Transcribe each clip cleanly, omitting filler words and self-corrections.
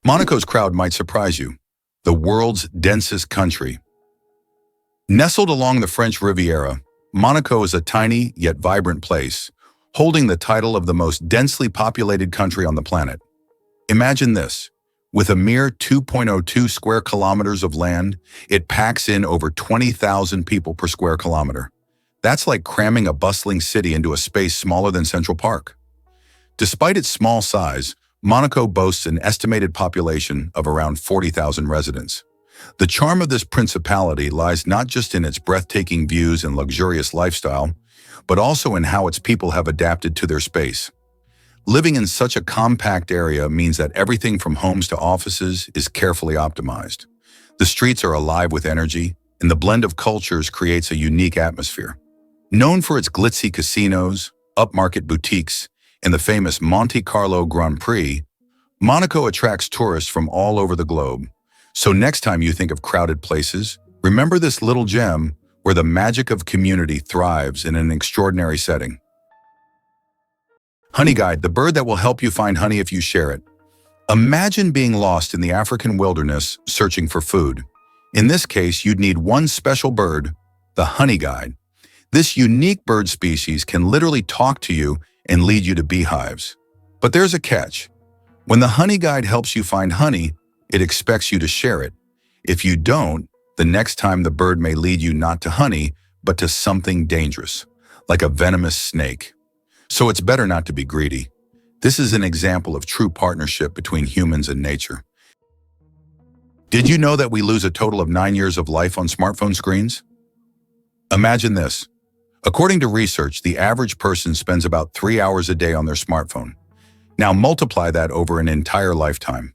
Monaco's crowd might surprise you. The world's densest country. Nestled along the French Riviera, Monaco is a tiny yet vibrant place, holding the title of the most densely populated country on the planet. Imagine this. With a mere 2.02 square kilometers of land, it packs in over 20,000 people per square kilometer. That's like cramming a bustling city into a space smaller than Central Park. Despite its small size, Monaco boasts an estimated population of around 40,000 residents. The charm of this principality lies not just in its breathtaking views and luxurious lifestyle, but also in how its people have adapted to their space. Living in such a compact area means that everything from homes to offices is carefully optimized. The streets are alive with energy, and the blend of cultures creates a unique atmosphere. Known for its glitzy casinos, upmarket boutiques, and the famous Monte Carlo Grand Prix, Monaco attracts tourists from all over the globe. So next time you think of crowded places, remember this little gem where the magic of community thrives in an extraordinary setting. Honey Guide, the bird that will help you find honey if you share it. Imagine being lost in the African wilderness searching for food. In this case, you'd need one special bird, the honey guide. This unique bird species can literally talk to you and lead you to beehives. But there's a catch. When the honey guide helps you find honey, it expects you to share it. If you don't, the next time the bird may lead you not to honey, but to something dangerous, like a venomous snake. So it's better not to be greedy. This is an example of true partnership between humans and nature. Did you know that we lose a total of 9 years of life on smartphone screens? Imagine this. According to research, the average person spends about 3 hours a day on their smartphone. Now multiply that over an entire lifetime.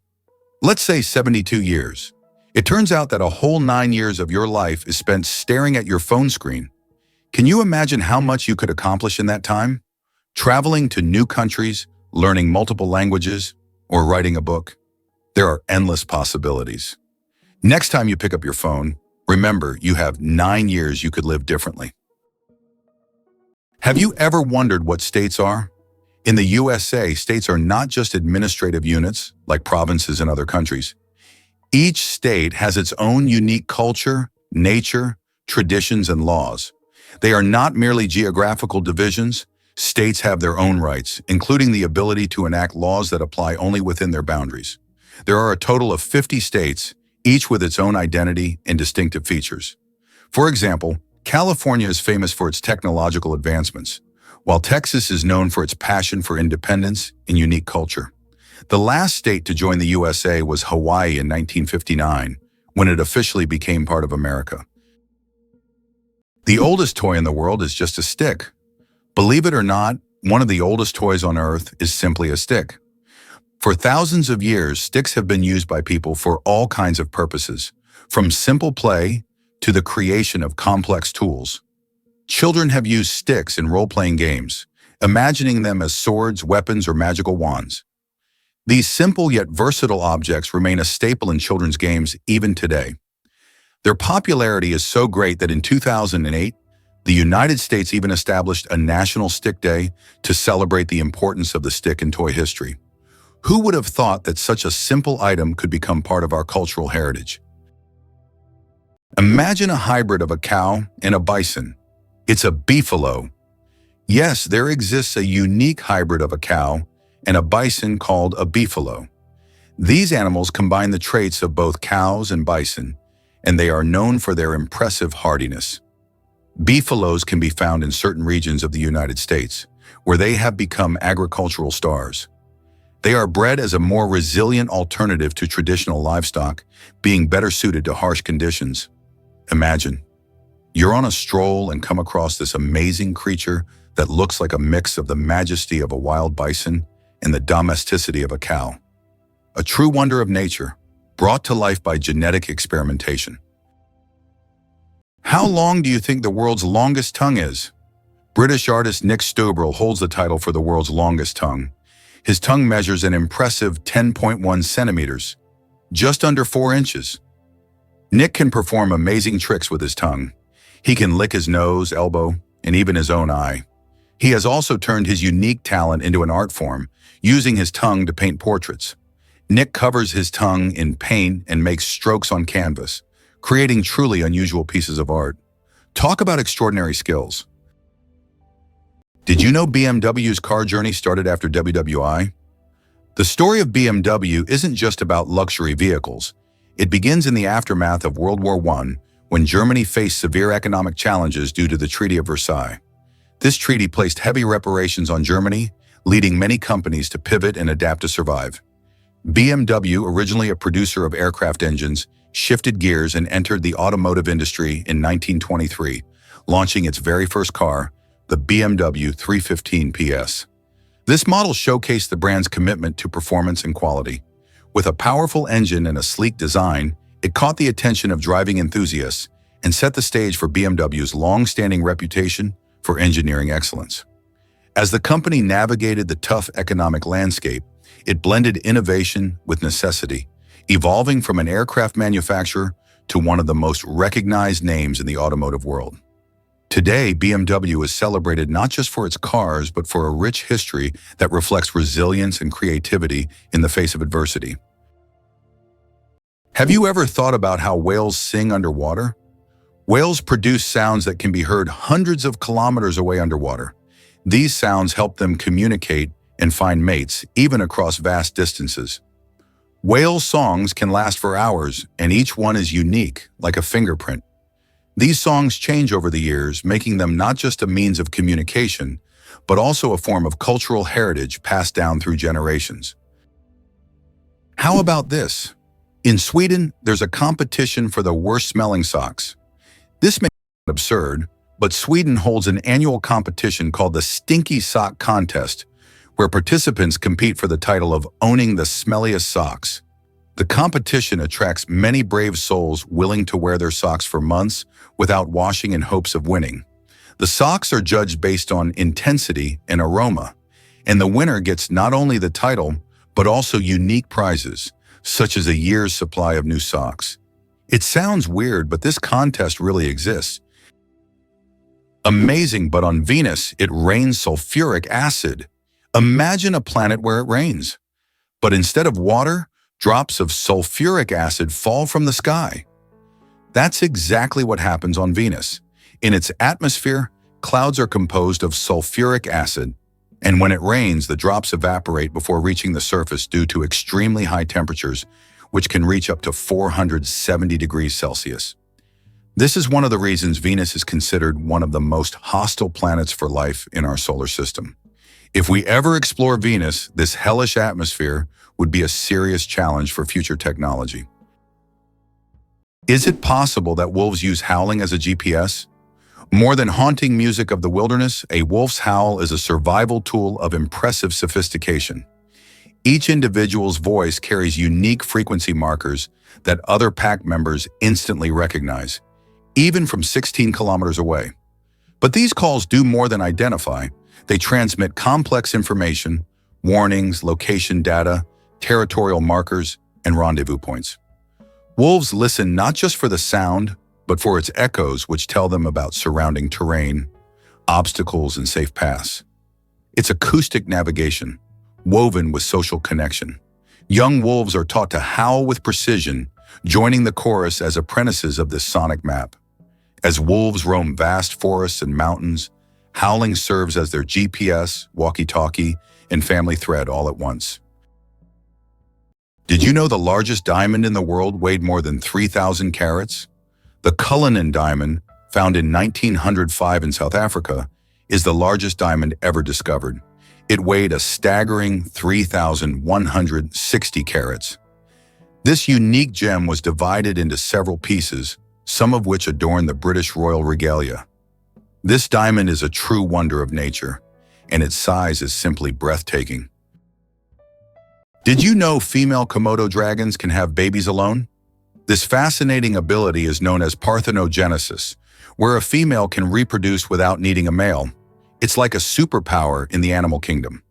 Let's say 72 years. It turns out that a whole 9 years of your life is spent staring at your phone screen. Can you imagine how much you could accomplish in that time? Traveling to new countries, learning multiple languages, or writing a book? There are endless possibilities. Next time you pick up your phone, remember you have 9 years you could live differently. Have you ever wondered what states are? In the USA, states are not just administrative units, like provinces in other countries. Each state has its own unique culture, nature, traditions, and laws. They are not merely geographical divisions. States have their own rights, including the ability to enact laws that apply only within their boundaries. There are a total of 50 states, each with its own identity and distinctive features. For example, California is famous for its technological advancements, while Texas is known for its passion for independence and unique culture. The last state to join the USA was Hawaii in 1959, when it officially became part of America. The oldest toy in the world is just a stick. Believe it or not, one of the oldest toys on Earth is simply a stick. For thousands of years, sticks have been used by people for all kinds of purposes, from simple play to the creation of complex tools. Children have used sticks in role-playing games, imagining them as swords, weapons, or magical wands. These simple yet versatile objects remain a staple in children's games even today. Their popularity is so great that in 2008, the United States even established a National Stick Day to celebrate the importance of the stick in toy history. Who would have thought that such a simple item could become part of our cultural heritage? Imagine a hybrid of a cow and a bison. It's a beefalo. Yes, there exists a unique hybrid of a cow and a bison called a beefalo. These animals combine the traits of both cows and bison, and they are known for their impressive hardiness. Beefalos can be found in certain regions of the United States, where they have become agricultural stars. They are bred as a more resilient alternative to traditional livestock, being better suited to harsh conditions. Imagine, you're on a stroll and come across this amazing creature that looks like a mix of the majesty of a wild bison and the domesticity of a cow. A true wonder of nature, brought to life by genetic experimentation. How long do you think the world's longest tongue is? British artist Nick Stubrel holds the title for the world's longest tongue. His tongue measures an impressive 10.1 centimeters, just under 4 inches. Nick can perform amazing tricks with his tongue. He can lick his nose, elbow, and even his own eye. He has also turned his unique talent into an art form, using his tongue to paint portraits. Nick covers his tongue in paint and makes strokes on canvas, creating truly unusual pieces of art. Talk about extraordinary skills. Did you know BMW's car journey started after WWI? The story of BMW isn't just about luxury vehicles. It begins in the aftermath of World War I, when Germany faced severe economic challenges due to the Treaty of Versailles. This treaty placed heavy reparations on Germany, leading many companies to pivot and adapt to survive. BMW, originally a producer of aircraft engines, shifted gears and entered the automotive industry in 1923, launching its very first car, the BMW 315 PS. This model showcased the brand's commitment to performance and quality. With a powerful engine and a sleek design, it caught the attention of driving enthusiasts and set the stage for BMW's long-standing reputation for engineering excellence. As the company navigated the tough economic landscape, it blended innovation with necessity, evolving from an aircraft manufacturer to one of the most recognized names in the automotive world. Today, BMW is celebrated not just for its cars, but for a rich history that reflects resilience and creativity in the face of adversity. Have you ever thought about how whales sing underwater? Whales produce sounds that can be heard hundreds of kilometers away underwater. These sounds help them communicate and find mates, even across vast distances. Whale songs can last for hours, and each one is unique, like a fingerprint. These songs change over the years, making them not just a means of communication, but also a form of cultural heritage passed down through generations. How about this? In Sweden, there's a competition for the worst-smelling socks. This may sound absurd, but Sweden holds an annual competition called the Stinky Sock Contest, where participants compete for the title of owning the smelliest socks. The competition attracts many brave souls willing to wear their socks for months without washing in hopes of winning. The socks are judged based on intensity and aroma, and the winner gets not only the title, but also unique prizes, such as a year's supply of new socks. It sounds weird, but this contest really exists. Amazing, but on Venus, it rains sulfuric acid. Imagine a planet where it rains, but instead of water, drops of sulfuric acid fall from the sky. That's exactly what happens on Venus. In its atmosphere, clouds are composed of sulfuric acid, and when it rains, the drops evaporate before reaching the surface due to extremely high temperatures, which can reach up to 470 degrees Celsius. This is one of the reasons Venus is considered one of the most hostile planets for life in our solar system. If we ever explore Venus, this hellish atmosphere would be a serious challenge for future technology. Is it possible that wolves use howling as a GPS? More than haunting music of the wilderness, a wolf's howl is a survival tool of impressive sophistication. Each individual's voice carries unique frequency markers that other pack members instantly recognize, even from 16 kilometers away. But these calls do more than identify. They transmit complex information, warnings, location data, territorial markers, and rendezvous points. Wolves listen not just for the sound, but for its echoes, which tell them about surrounding terrain, obstacles, and safe paths. It's acoustic navigation, woven with social connection. Young wolves are taught to howl with precision, joining the chorus as apprentices of this sonic map. As wolves roam vast forests and mountains, howling serves as their GPS, walkie-talkie, and family thread all at once. Did you know the largest diamond in the world weighed more than 3,000 carats? The Cullinan diamond, found in 1905 in South Africa, is the largest diamond ever discovered. It weighed a staggering 3,160 carats. This unique gem was divided into several pieces, some of which adorn the British royal regalia. This diamond is a true wonder of nature, and its size is simply breathtaking. Did you know female Komodo dragons can have babies alone? This fascinating ability is known as parthenogenesis, where a female can reproduce without needing a male. It's like a superpower in the animal kingdom.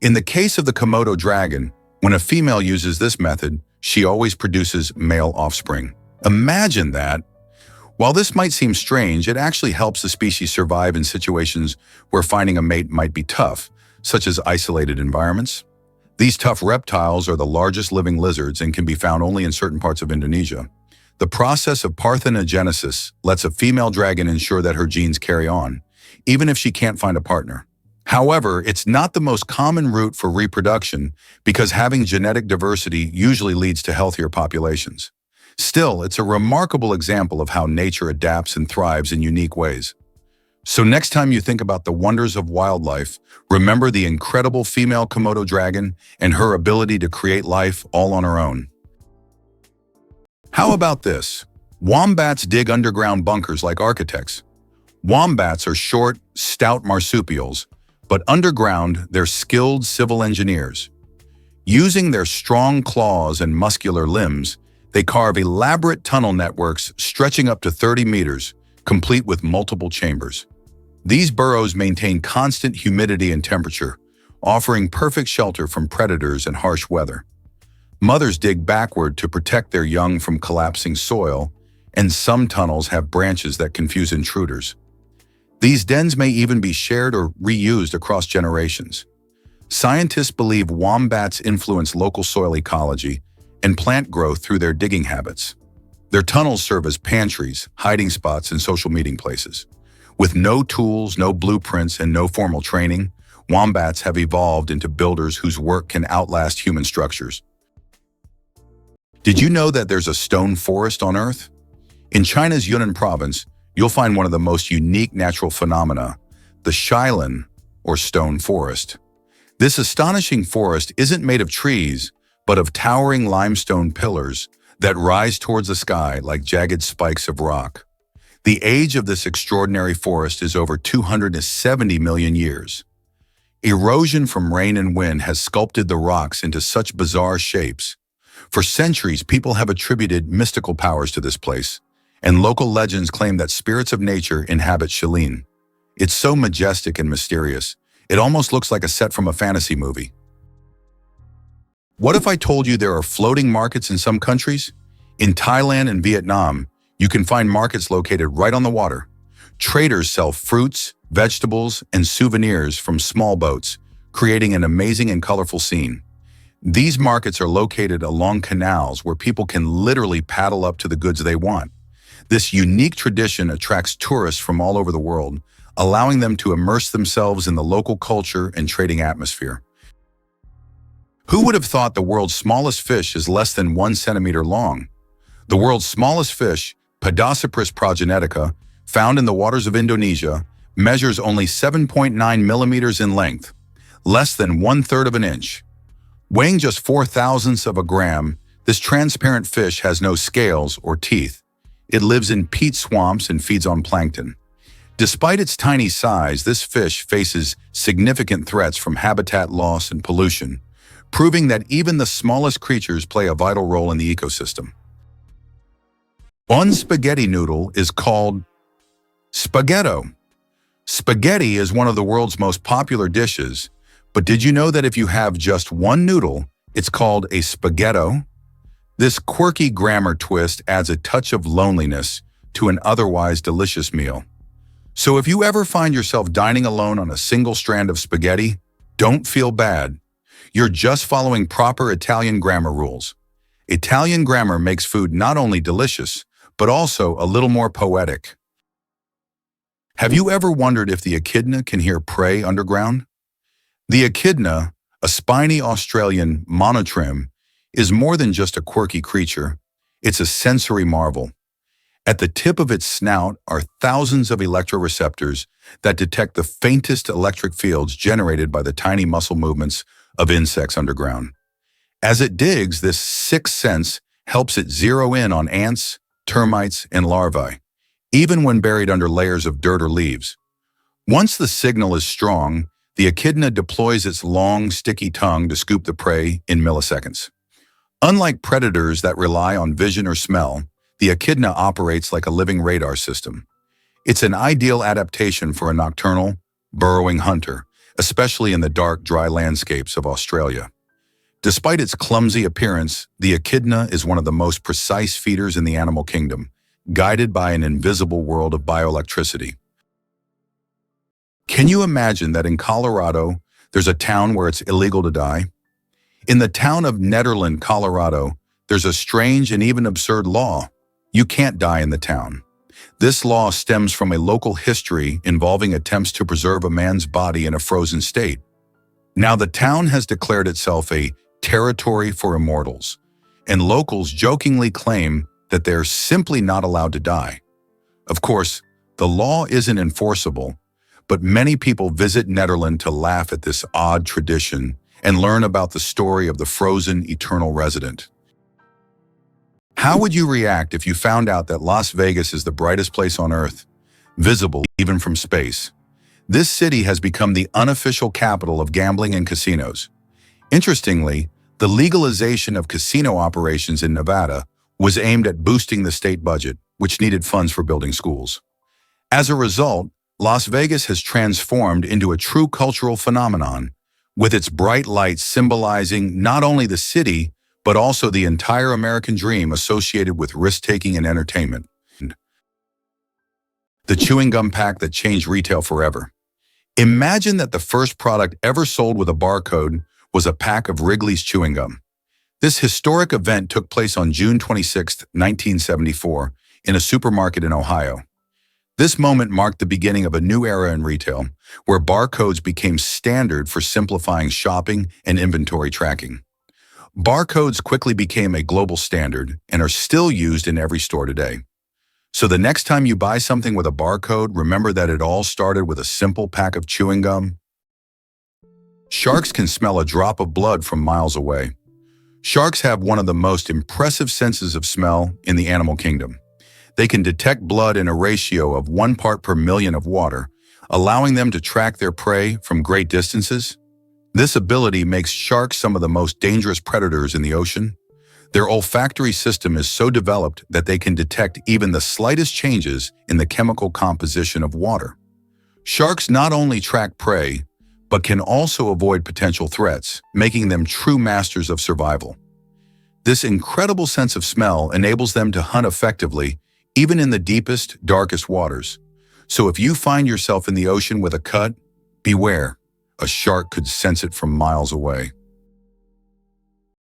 In the case of the Komodo dragon, when a female uses this method, she always produces male offspring. Imagine that! While this might seem strange, it actually helps the species survive in situations where finding a mate might be tough, such as isolated environments. These tough reptiles are the largest living lizards and can be found only in certain parts of Indonesia. The process of parthenogenesis lets a female dragon ensure that her genes carry on, even if she can't find a partner. However, it's not the most common route for reproduction because having genetic diversity usually leads to healthier populations. Still, it's a remarkable example of how nature adapts and thrives in unique ways. So next time you think about the wonders of wildlife, remember the incredible female Komodo dragon and her ability to create life all on her own. How about this? Wombats dig underground bunkers like architects. Wombats are short, stout marsupials, but underground they're skilled civil engineers. Using their strong claws and muscular limbs, they carve elaborate tunnel networks stretching up to 30 meters, complete with multiple chambers. These burrows maintain constant humidity and temperature, offering perfect shelter from predators and harsh weather. Mothers dig backward to protect their young from collapsing soil, and some tunnels have branches that confuse intruders. These dens may even be shared or reused across generations. Scientists believe wombats influence local soil ecology and plant growth through their digging habits. Their tunnels serve as pantries, hiding spots, and social meeting places. With no tools, no blueprints, and no formal training, wombats have evolved into builders whose work can outlast human structures. Did you know that there's a stone forest on Earth? In China's Yunnan province, you'll find one of the most unique natural phenomena, the Shailan, or stone forest. This astonishing forest isn't made of trees, but of towering limestone pillars that rise towards the sky like jagged spikes of rock. The age of this extraordinary forest is over 270 million years. Erosion from rain and wind has sculpted the rocks into such bizarre shapes. For centuries, people have attributed mystical powers to this place, and local legends claim that spirits of nature inhabit Shailan. It's so majestic and mysterious, it almost looks like a set from a fantasy movie. What if I told you there are floating markets in some countries? In Thailand and Vietnam, you can find markets located right on the water. Traders sell fruits, vegetables, and souvenirs from small boats, creating an amazing and colorful scene. These markets are located along canals where people can literally paddle up to the goods they want. This unique tradition attracts tourists from all over the world, allowing them to immerse themselves in the local culture and trading atmosphere. Who would have thought the world's smallest fish is less than 1 centimeter long? The world's smallest fish, Podocypris progenetica, found in the waters of Indonesia, measures only 7.9 millimeters in length, less than 1/3 of an inch. Weighing just 4/1000ths of a gram, this transparent fish has no scales or teeth. It lives in peat swamps and feeds on plankton. Despite its tiny size, this fish faces significant threats from habitat loss and pollution, proving that even the smallest creatures play a vital role in the ecosystem. One spaghetti noodle is called spaghetto. Spaghetti is one of the world's most popular dishes, but did you know that if you have just one noodle, it's called a spaghetto? This quirky grammar twist adds a touch of loneliness to an otherwise delicious meal. So if you ever find yourself dining alone on a single strand of spaghetti, don't feel bad. You're just following proper Italian grammar rules. Italian grammar makes food not only delicious, but also a little more poetic. Have you ever wondered if the echidna can hear prey underground? The echidna, a spiny Australian monotrim, is more than just a quirky creature. It's a sensory marvel. At the tip of its snout are thousands of electroreceptors that detect the faintest electric fields generated by the tiny muscle movements of insects underground. As it digs, this sixth sense helps it zero in on ants, termites, and larvae, even when buried under layers of dirt or leaves. Once the signal is strong, the echidna deploys its long, sticky tongue to scoop the prey in milliseconds. Unlike predators that rely on vision or smell, the echidna operates like a living radar system. It's an ideal adaptation for a nocturnal, burrowing hunter, especially in the dark, dry landscapes of Australia. Despite its clumsy appearance, the echidna is one of the most precise feeders in the animal kingdom, guided by an invisible world of bioelectricity. Can you imagine that in Colorado, there's a town where it's illegal to die? In the town of Nederland, Colorado, there's a strange and even absurd law. You can't die in the town. This law stems from a local history involving attempts to preserve a man's body in a frozen state. Now the town has declared itself a territory for immortals, and locals jokingly claim that they're simply not allowed to die. Of course, the law isn't enforceable, but many people visit Nederland to laugh at this odd tradition and learn about the story of the frozen eternal resident. How would you react if you found out that Las Vegas is the brightest place on Earth, visible even from space? This city has become the unofficial capital of gambling and casinos. Interestingly, the legalization of casino operations in Nevada was aimed at boosting the state budget, which needed funds for building schools. As a result, Las Vegas has transformed into a true cultural phenomenon, with its bright lights symbolizing not only the city, but also the entire American dream associated with risk-taking and entertainment. The chewing gum pack that changed retail forever. Imagine that the first product ever sold with a barcode was a pack of Wrigley's chewing gum. This historic event took place on June 26, 1974, in a supermarket in Ohio. This moment marked the beginning of a new era in retail, where barcodes became standard for simplifying shopping and inventory tracking. Barcodes quickly became a global standard and are still used in every store today. So the next time you buy something with a barcode, remember that it all started with a simple pack of chewing gum. Sharks can smell a drop of blood from miles away. Sharks have one of the most impressive senses of smell in the animal kingdom. They can detect blood in a ratio of 1 part per million of water, allowing them to track their prey from great distances. This ability makes sharks some of the most dangerous predators in the ocean. Their olfactory system is so developed that they can detect even the slightest changes in the chemical composition of water. Sharks not only track prey, but can also avoid potential threats, making them true masters of survival. This incredible sense of smell enables them to hunt effectively, even in the deepest, darkest waters. So if you find yourself in the ocean with a cut, beware. A shark could sense it from miles away.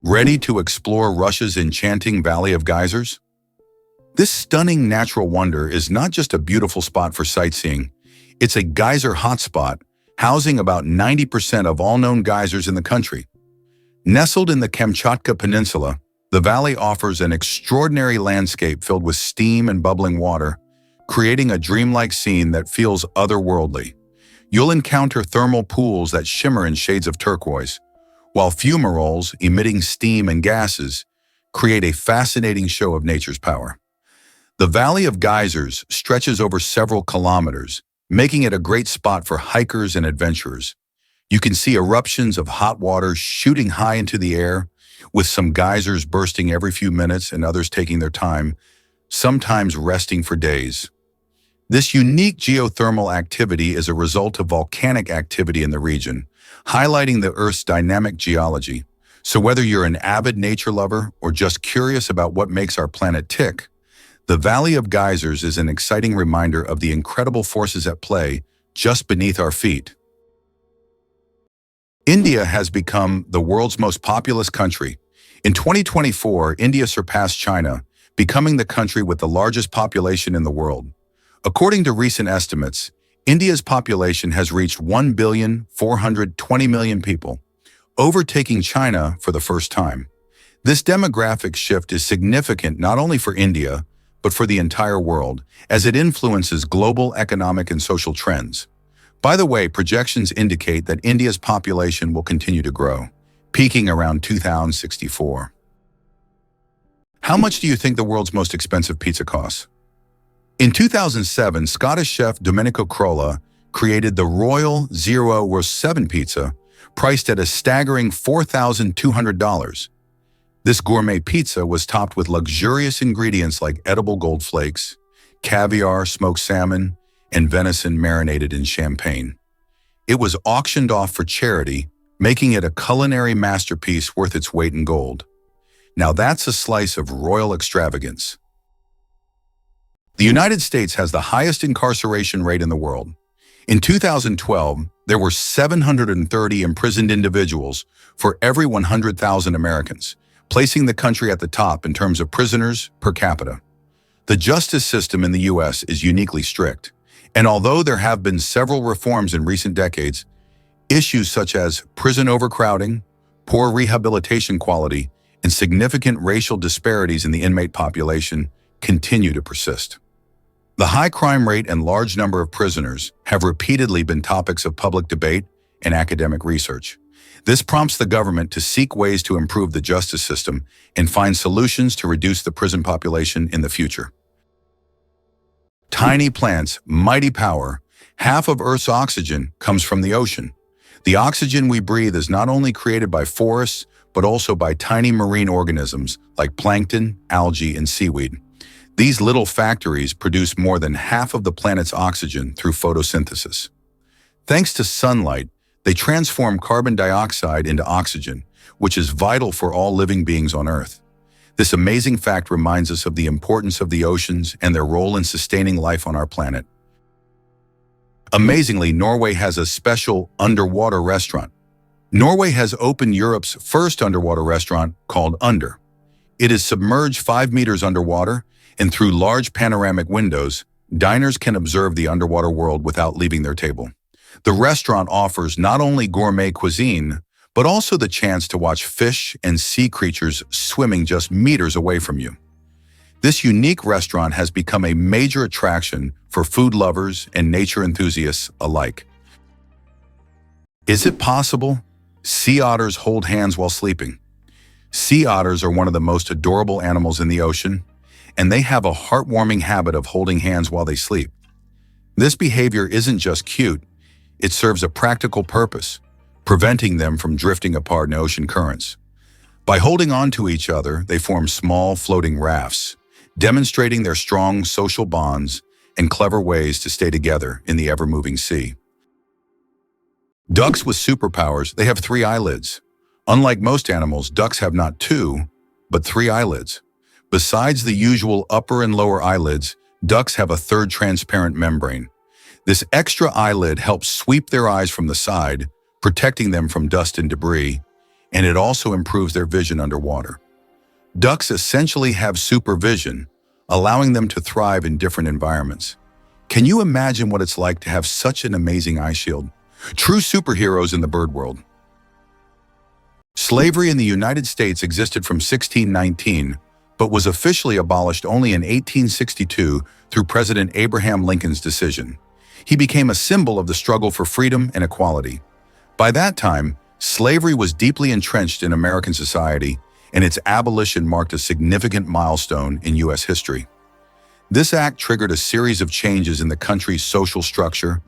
Ready to explore Russia's enchanting Valley of Geysers? This stunning natural wonder is not just a beautiful spot for sightseeing. It's a geyser hotspot, housing about 90% of all known geysers in the country. Nestled in the Kamchatka Peninsula, the valley offers an extraordinary landscape filled with steam and bubbling water, creating a dreamlike scene that feels otherworldly. You'll encounter thermal pools that shimmer in shades of turquoise, while fumaroles, emitting steam and gases, create a fascinating show of nature's power. The Valley of Geysers stretches over several kilometers, making it a great spot for hikers and adventurers. You can see eruptions of hot water shooting high into the air, with some geysers bursting every few minutes and others taking their time, sometimes resting for days. This unique geothermal activity is a result of volcanic activity in the region, highlighting the Earth's dynamic geology. So whether you're an avid nature lover or just curious about what makes our planet tick, the Valley of Geysers is an exciting reminder of the incredible forces at play just beneath our feet. India has become the world's most populous country. In 2024, India surpassed China, becoming the country with the largest population in the world. According to recent estimates, India's population has reached 1,420,000,000 people, overtaking China for the first time. This demographic shift is significant not only for India, but for the entire world, as it influences global economic and social trends. By the way, projections indicate that India's population will continue to grow, peaking around 2064. How much do you think the world's most expensive pizza costs? In 2007, Scottish chef Domenico Crolla created the Royal Zero Roast 7 pizza, priced at a staggering $4,200. This gourmet pizza was topped with luxurious ingredients like edible gold flakes, caviar, smoked salmon, and venison marinated in champagne. It was auctioned off for charity, making it a culinary masterpiece worth its weight in gold. Now that's a slice of royal extravagance. The United States has the highest incarceration rate in the world. In 2012, there were 730 imprisoned individuals for every 100,000 Americans, placing the country at the top in terms of prisoners per capita. The justice system in the U.S. is uniquely strict, and although there have been several reforms in recent decades, issues such as prison overcrowding, poor rehabilitation quality, and significant racial disparities in the inmate population continue to persist. The high crime rate and large number of prisoners have repeatedly been topics of public debate and academic research. This prompts the government to seek ways to improve the justice system and find solutions to reduce the prison population in the future. Tiny plants, mighty power. Half of Earth's oxygen comes from the ocean. The oxygen we breathe is not only created by forests, but also by tiny marine organisms like plankton, algae, and seaweed. These little factories produce more than half of the planet's oxygen through photosynthesis. Thanks to sunlight, they transform carbon dioxide into oxygen, which is vital for all living beings on Earth. This amazing fact reminds us of the importance of the oceans and their role in sustaining life on our planet. Amazingly, Norway has a special underwater restaurant. Norway has opened Europe's first underwater restaurant called Under. It is submerged 5 meters underwater, and through large panoramic windows, diners can observe the underwater world without leaving their table. The restaurant offers not only gourmet cuisine, but also the chance to watch fish and sea creatures swimming just meters away from you. This unique restaurant has become a major attraction for food lovers and nature enthusiasts alike. Is it possible? Sea otters hold hands while sleeping. Sea otters are one of the most adorable animals in the ocean, and they have a heartwarming habit of holding hands while they sleep. This behavior isn't just cute, it serves a practical purpose, preventing them from drifting apart in ocean currents. By holding on to each other, they form small floating rafts, demonstrating their strong social bonds and clever ways to stay together in the ever-moving sea. Ducks with superpowers, they have 3 eyelids. Unlike most animals, ducks have not 2, but 3 eyelids. Besides the usual upper and lower eyelids, ducks have a third transparent membrane. This extra eyelid helps sweep their eyes from the side, protecting them from dust and debris, and it also improves their vision underwater. Ducks essentially have supervision, allowing them to thrive in different environments. Can you imagine what it's like to have such an amazing eye shield? True superheroes in the bird world. Slavery in the United States existed from 1619, but was officially abolished only in 1862 through President Abraham Lincoln's decision. He became a symbol of the struggle for freedom and equality. By that time, slavery was deeply entrenched in American society, and its abolition marked a significant milestone in U.S. history. This act triggered a series of changes in the country's social structure,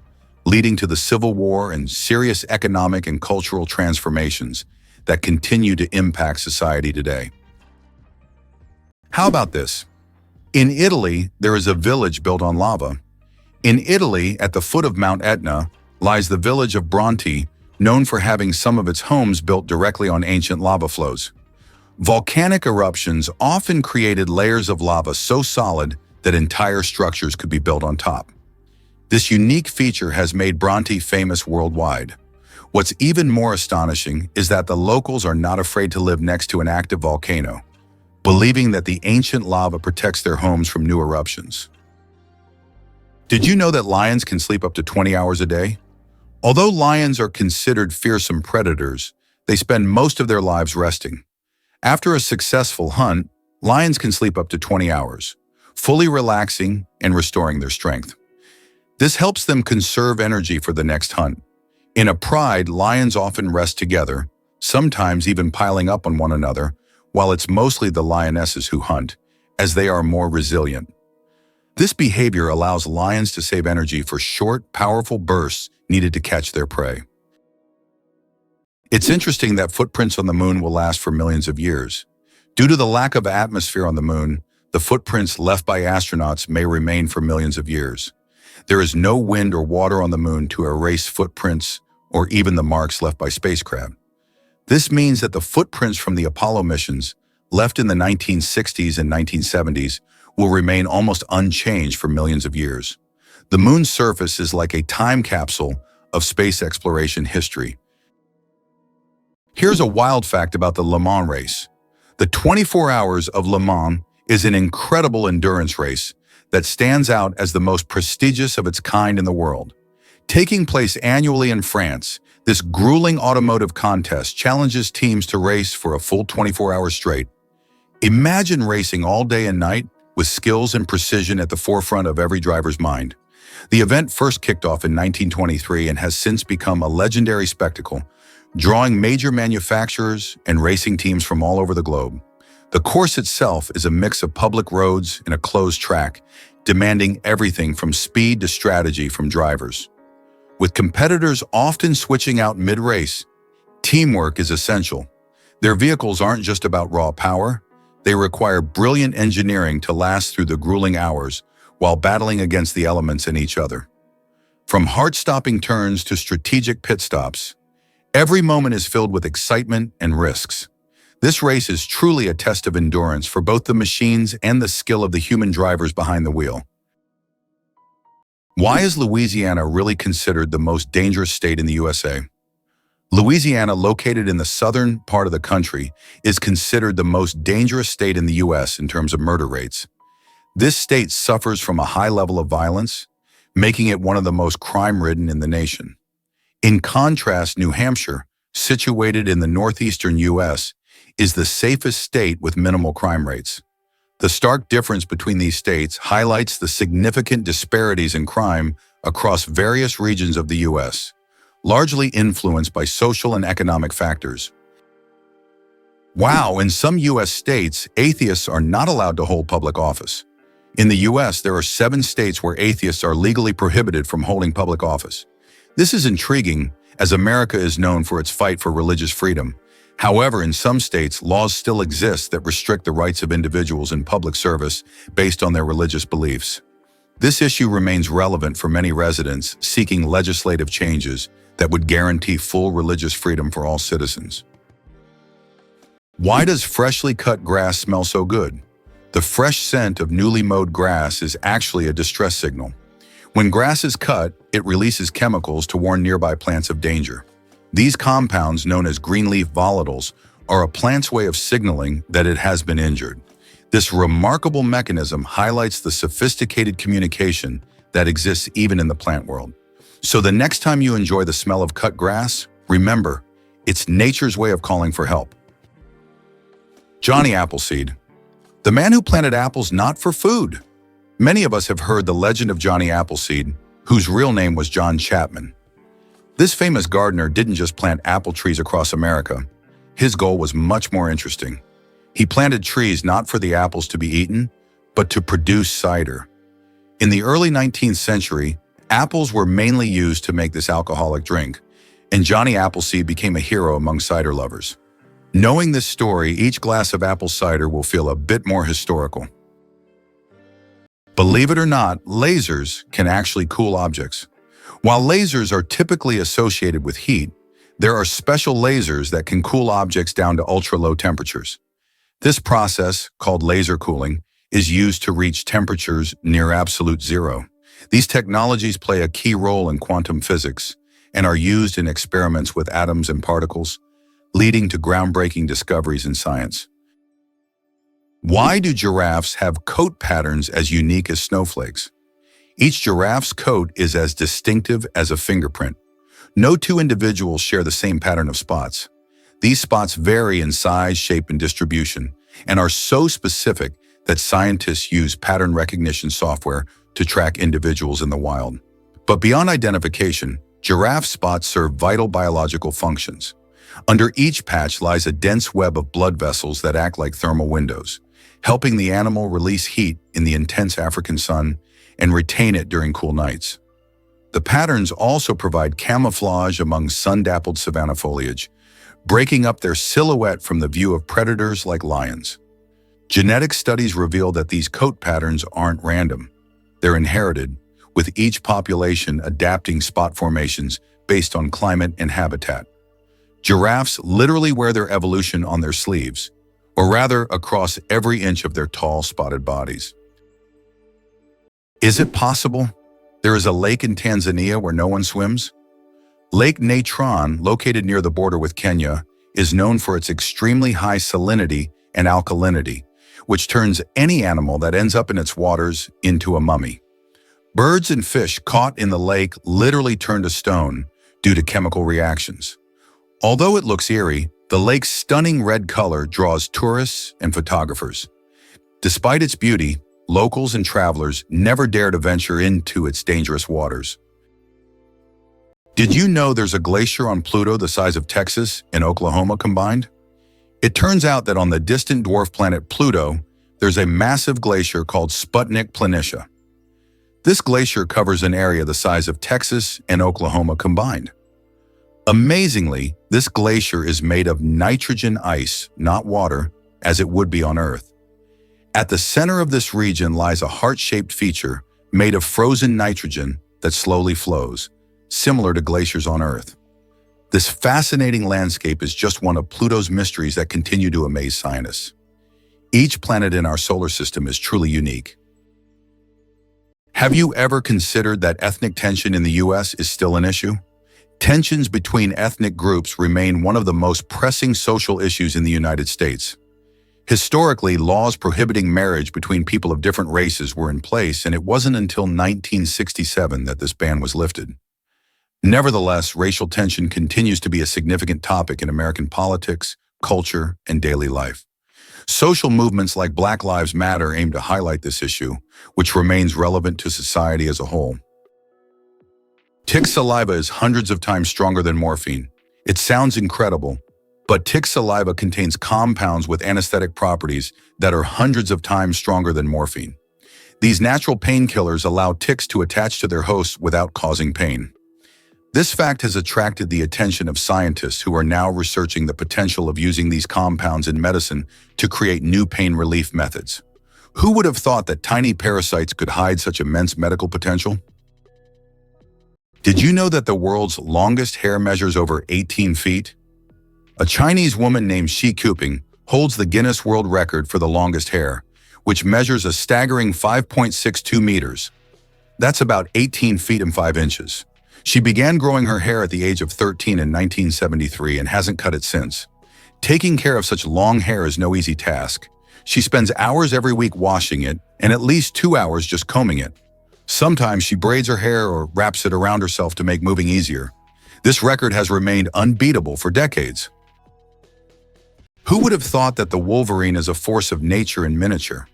leading to the Civil War and serious economic and cultural transformations that continue to impact society today. How about this? In Italy, there is a village built on lava. In Italy, at the foot of Mount Etna, lies the village of Bronte, known for having some of its homes built directly on ancient lava flows. Volcanic eruptions often created layers of lava so solid that entire structures could be built on top. This unique feature has made Bronte famous worldwide. What's even more astonishing is that the locals are not afraid to live next to an active volcano, believing that the ancient lava protects their homes from new eruptions. Did you know that lions can sleep up to 20 hours a day? Although lions are considered fearsome predators, they spend most of their lives resting. After a successful hunt, lions can sleep up to 20 hours, fully relaxing and restoring their strength. This helps them conserve energy for the next hunt. In a pride, lions often rest together, sometimes even piling up on one another, while it's mostly the lionesses who hunt, as they are more resilient. This behavior allows lions to save energy for short, powerful bursts needed to catch their prey. It's interesting that footprints on the moon will last for millions of years. Due to the lack of atmosphere on the moon, the footprints left by astronauts may remain for millions of years. There is no wind or water on the moon to erase footprints or even the marks left by spacecraft. This means that the footprints from the Apollo missions, left in the 1960s and 1970s, will remain almost unchanged for millions of years. The moon's surface is like a time capsule of space exploration history. Here's a wild fact about the Le Mans race. The 24 Hours of Le Mans is an incredible endurance race that stands out as the most prestigious of its kind in the world. Taking place annually in France, this grueling automotive contest challenges teams to race for a full 24 hours straight. Imagine racing all day and night with skills and precision at the forefront of every driver's mind. The event first kicked off in 1923 and has since become a legendary spectacle, drawing major manufacturers and racing teams from all over the globe. The course itself is a mix of public roads and a closed track, demanding everything from speed to strategy from drivers. With competitors often switching out mid-race, teamwork is essential. Their vehicles aren't just about raw power, they require brilliant engineering to last through the grueling hours while battling against the elements and each other. From heart-stopping turns to strategic pit stops, every moment is filled with excitement and risks. This race is truly a test of endurance for both the machines and the skill of the human drivers behind the wheel. Why is Louisiana really considered the most dangerous state in the USA? Louisiana, located in the southern part of the country, is considered the most dangerous state in the U.S. in terms of murder rates. This state suffers from a high level of violence, making it one of the most crime-ridden in the nation. In contrast, New Hampshire, situated in the northeastern U.S., is the safest state with minimal crime rates. The stark difference between these states highlights the significant disparities in crime across various regions of the U.S., largely influenced by social and economic factors. Wow, in some U.S. states, atheists are not allowed to hold public office. In the U.S., there are 7 states where atheists are legally prohibited from holding public office. This is intriguing, as America is known for its fight for religious freedom. However, in some states, laws still exist that restrict the rights of individuals in public service based on their religious beliefs. This issue remains relevant for many residents seeking legislative changes that would guarantee full religious freedom for all citizens. Why does freshly cut grass smell so good? The fresh scent of newly mowed grass is actually a distress signal. When grass is cut, it releases chemicals to warn nearby plants of danger. These compounds, known as greenleaf volatiles, are a plant's way of signaling that it has been injured. This remarkable mechanism highlights the sophisticated communication that exists even in the plant world. So the next time you enjoy the smell of cut grass, remember, it's nature's way of calling for help. Johnny Appleseed, the man who planted apples not for food. Many of us have heard the legend of Johnny Appleseed, whose real name was John Chapman. This famous gardener didn't just plant apple trees across America. His goal was much more interesting. He planted trees not for the apples to be eaten, but to produce cider. In the early 19th century, apples were mainly used to make this alcoholic drink, and Johnny Appleseed became a hero among cider lovers. Knowing this story, each glass of apple cider will feel a bit more historical. Believe it or not, lasers can actually cool objects. While lasers are typically associated with heat, there are special lasers that can cool objects down to ultra-low temperatures. This process, called laser cooling, is used to reach temperatures near absolute zero. These technologies play a key role in quantum physics and are used in experiments with atoms and particles, leading to groundbreaking discoveries in science. Why do giraffes have coat patterns as unique as snowflakes? Each giraffe's coat is as distinctive as a fingerprint. No two individuals share the same pattern of spots. These spots vary in size, shape, and distribution, and are so specific that scientists use pattern recognition software to track individuals in the wild. But beyond identification, giraffe spots serve vital biological functions. Under each patch lies a dense web of blood vessels that act like thermal windows, helping the animal release heat in the intense African sun and retain it during cool nights. The patterns also provide camouflage among sun-dappled savanna foliage, breaking up their silhouette from the view of predators like lions. Genetic studies reveal that these coat patterns aren't random. They're inherited, with each population adapting spot formations based on climate and habitat. Giraffes literally wear their evolution on their sleeves, or rather across every inch of their tall, spotted bodies. Is it possible There is a lake in Tanzania where no one swims. Lake Natron, located near the border with Kenya, is known for its extremely high salinity and alkalinity, which turns any animal that ends up in its waters into a mummy. Birds and fish caught in the lake literally turn to stone due to chemical reactions. Although it looks eerie, the lake's stunning red color draws tourists and photographers. Despite its beauty, locals and travelers never dare to venture into its dangerous waters. Did you know there's a glacier on Pluto the size of Texas and Oklahoma combined? It turns out that on the distant dwarf planet Pluto, there's a massive glacier called Sputnik Planitia. This glacier covers an area the size of Texas and Oklahoma combined. Amazingly, this glacier is made of nitrogen ice, not water, as it would be on Earth. At the center of this region lies a heart-shaped feature made of frozen nitrogen that slowly flows, similar to glaciers on Earth. This fascinating landscape is just one of Pluto's mysteries that continue to amaze scientists. Each planet in our solar system is truly unique. Have you ever considered that ethnic tension in the US is still an issue? Tensions between ethnic groups remain one of the most pressing social issues in the United States. Historically, laws prohibiting marriage between people of different races were in place, and it wasn't until 1967 that this ban was lifted. Nevertheless, racial tension continues to be a significant topic in American politics, culture, and daily life. Social movements like Black Lives Matter aim to highlight this issue, which remains relevant to society as a whole. Tick saliva is hundreds of times stronger than morphine. It sounds incredible, but tick saliva contains compounds with anesthetic properties that are hundreds of times stronger than morphine. These natural painkillers allow ticks to attach to their hosts without causing pain. This fact has attracted the attention of scientists who are now researching the potential of using these compounds in medicine to create new pain relief methods. Who would have thought that tiny parasites could hide such immense medical potential? Did you know that the world's longest hair measures over 18 feet? A Chinese woman named Shi Kuping holds the Guinness World Record for the longest hair, which measures a staggering 5.62 meters. That's about 18 feet and 5 inches. She began growing her hair at the age of 13 in 1973 and hasn't cut it since. Taking care of such long hair is no easy task. She spends hours every week washing it and at least 2 hours just combing it. Sometimes she braids her hair or wraps it around herself to make moving easier. This record has remained unbeatable for decades. Who would have thought that the wolverine is a force of nature in miniature?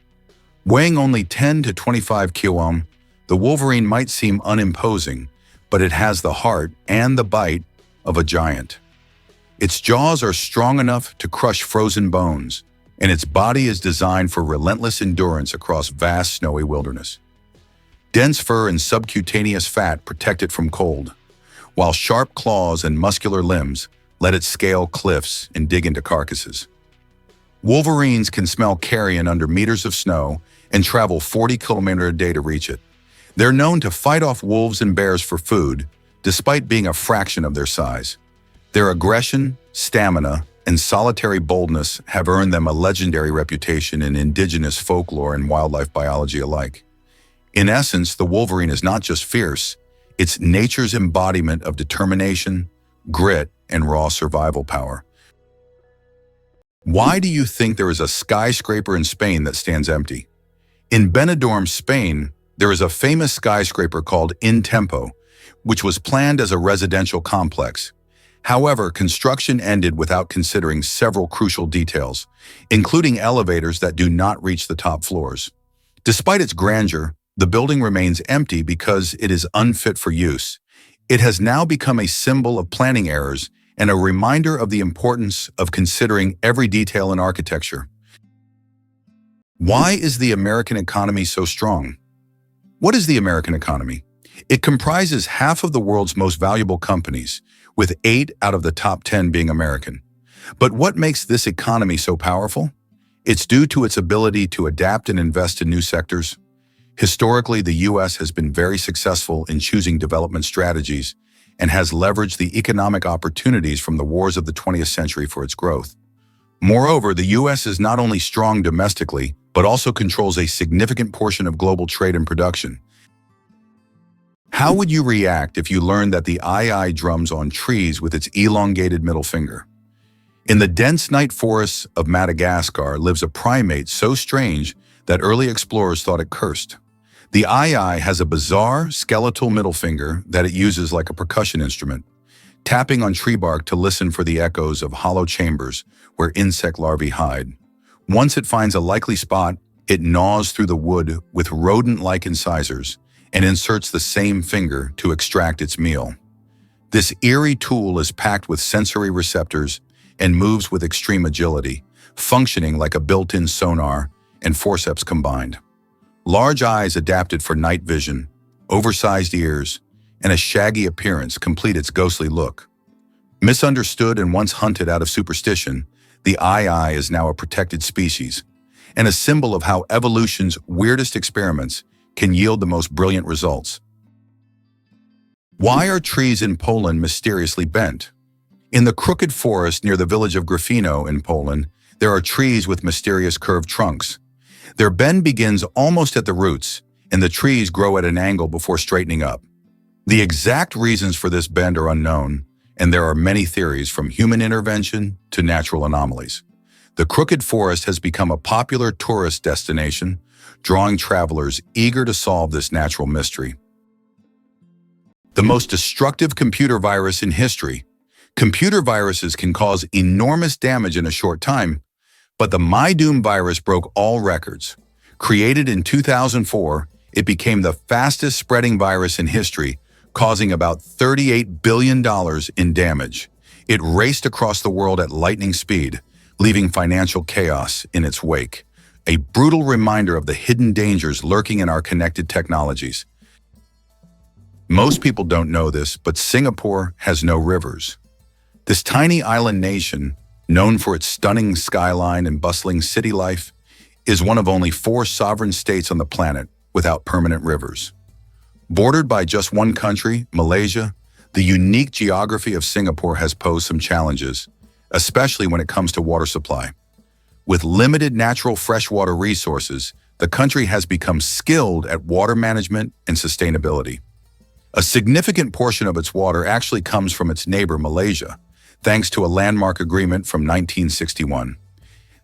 Weighing only 10 to 25 kg, the wolverine might seem unimposing, but it has the heart and the bite of a giant. Its jaws are strong enough to crush frozen bones, and its body is designed for relentless endurance across vast snowy wilderness. Dense fur and subcutaneous fat protect it from cold, while sharp claws and muscular limbs let it scale cliffs and dig into carcasses. Wolverines can smell carrion under meters of snow and travel 40 kilometers a day to reach it. They're known to fight off wolves and bears for food, despite being a fraction of their size. Their aggression, stamina, and solitary boldness have earned them a legendary reputation in indigenous folklore and wildlife biology alike. In essence, the wolverine is not just fierce, it's nature's embodiment of determination, grit, and raw survival power. Why do you think there is a skyscraper in Spain that stands empty? In Benidorm, Spain, there is a famous skyscraper called In Tempo, which was planned as a residential complex. However, construction ended without considering several crucial details, including elevators that do not reach the top floors. Despite its grandeur, the building remains empty because it is unfit for use. It has now become a symbol of planning errors and a reminder of the importance of considering every detail in architecture. Why is the American economy so strong? What is the American economy? It comprises half of the world's most valuable companies, with 8 out of the top 10 being American. But what makes this economy so powerful? It's due to its ability to adapt and invest in new sectors. Historically, the U.S. has been very successful in choosing development strategies and has leveraged the economic opportunities from the wars of the 20th century for its growth. Moreover, the U.S. is not only strong domestically, but also controls a significant portion of global trade and production. How would you react if you learned that the eye drums on trees with its elongated middle finger? In the dense night forests of Madagascar lives a primate so strange that early explorers thought it cursed. The eye has a bizarre, skeletal middle finger that it uses like a percussion instrument, tapping on tree bark to listen for the echoes of hollow chambers where insect larvae hide. Once it finds a likely spot, it gnaws through the wood with rodent-like incisors and inserts the same finger to extract its meal. This eerie tool is packed with sensory receptors and moves with extreme agility, functioning like a built-in sonar and forceps combined. Large eyes adapted for night vision, oversized ears, and a shaggy appearance complete its ghostly look. Misunderstood and once hunted out of superstition, the eye is now a protected species and a symbol of how evolution's weirdest experiments can yield the most brilliant results. Why are trees in Poland mysteriously bent? In the crooked forest near the village of Grafino in Poland, there are trees with mysterious curved trunks. Their bend begins almost at the roots, and the trees grow at an angle before straightening up. The exact reasons for this bend are unknown, and there are many theories from human intervention to natural anomalies. The crooked forest has become a popular tourist destination, drawing travelers eager to solve this natural mystery. The most destructive computer virus in history. Computer viruses can cause enormous damage in a short time, but the MyDoom virus broke all records. Created in 2004, it became the fastest spreading virus in history, causing about $38 billion in damage. It raced across the world at lightning speed, leaving financial chaos in its wake. A brutal reminder of the hidden dangers lurking in our connected technologies. Most people don't know this, but Singapore has no rivers. This tiny island nation, known for its stunning skyline and bustling city life, is one of only 4 sovereign states on the planet without permanent rivers. Bordered by just one country, Malaysia, the unique geography of Singapore has posed some challenges, especially when it comes to water supply. With limited natural freshwater resources, the country has become skilled at water management and sustainability. A significant portion of its water actually comes from its neighbor Malaysia, thanks to a landmark agreement from 1961.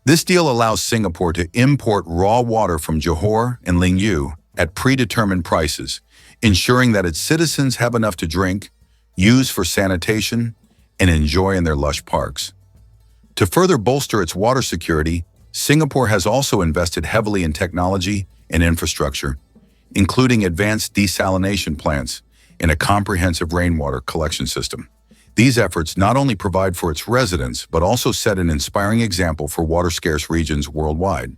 This deal allows Singapore to import raw water from Johor and Lingyou at predetermined prices, ensuring that its citizens have enough to drink, use for sanitation, and enjoy in their lush parks. To further bolster its water security, Singapore has also invested heavily in technology and infrastructure, including advanced desalination plants and a comprehensive rainwater collection system. These efforts not only provide for its residents, but also set an inspiring example for water-scarce regions worldwide.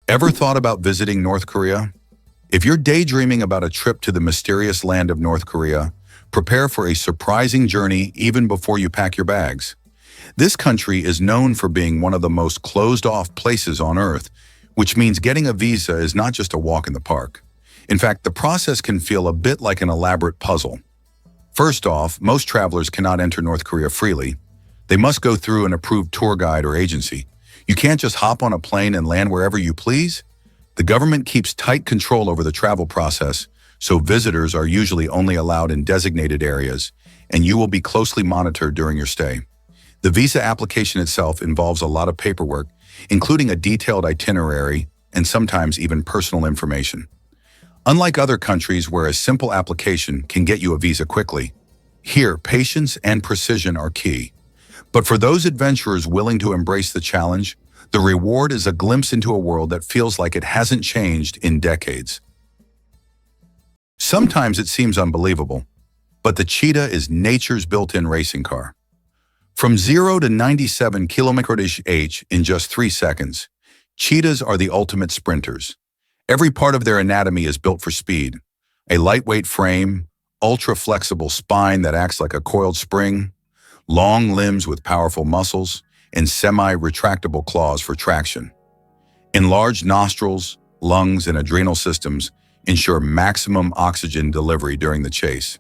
Ever thought about visiting North Korea? If you're daydreaming about a trip to the mysterious land of North Korea, prepare for a surprising journey even before you pack your bags. This country is known for being one of the most closed-off places on Earth, which means getting a visa is not just a walk in the park. In fact, the process can feel a bit like an elaborate puzzle. First off, most travelers cannot enter North Korea freely. They must go through an approved tour guide or agency. You can't just hop on a plane and land wherever you please. The government keeps tight control over the travel process, so visitors are usually only allowed in designated areas, and you will be closely monitored during your stay. The visa application itself involves a lot of paperwork, including a detailed itinerary and sometimes even personal information. Unlike other countries where a simple application can get you a visa quickly, here patience and precision are key. But for those adventurers willing to embrace the challenge, the reward is a glimpse into a world that feels like it hasn't changed in decades. Sometimes it seems unbelievable, but the cheetah is nature's built-in racing car. From 0 to 97 km/h in just 3 seconds, cheetahs are the ultimate sprinters. Every part of their anatomy is built for speed. A lightweight frame, ultra-flexible spine that acts like a coiled spring, long limbs with powerful muscles, and semi-retractable claws for traction. Enlarged nostrils, lungs, and adrenal systems ensure maximum oxygen delivery during the chase.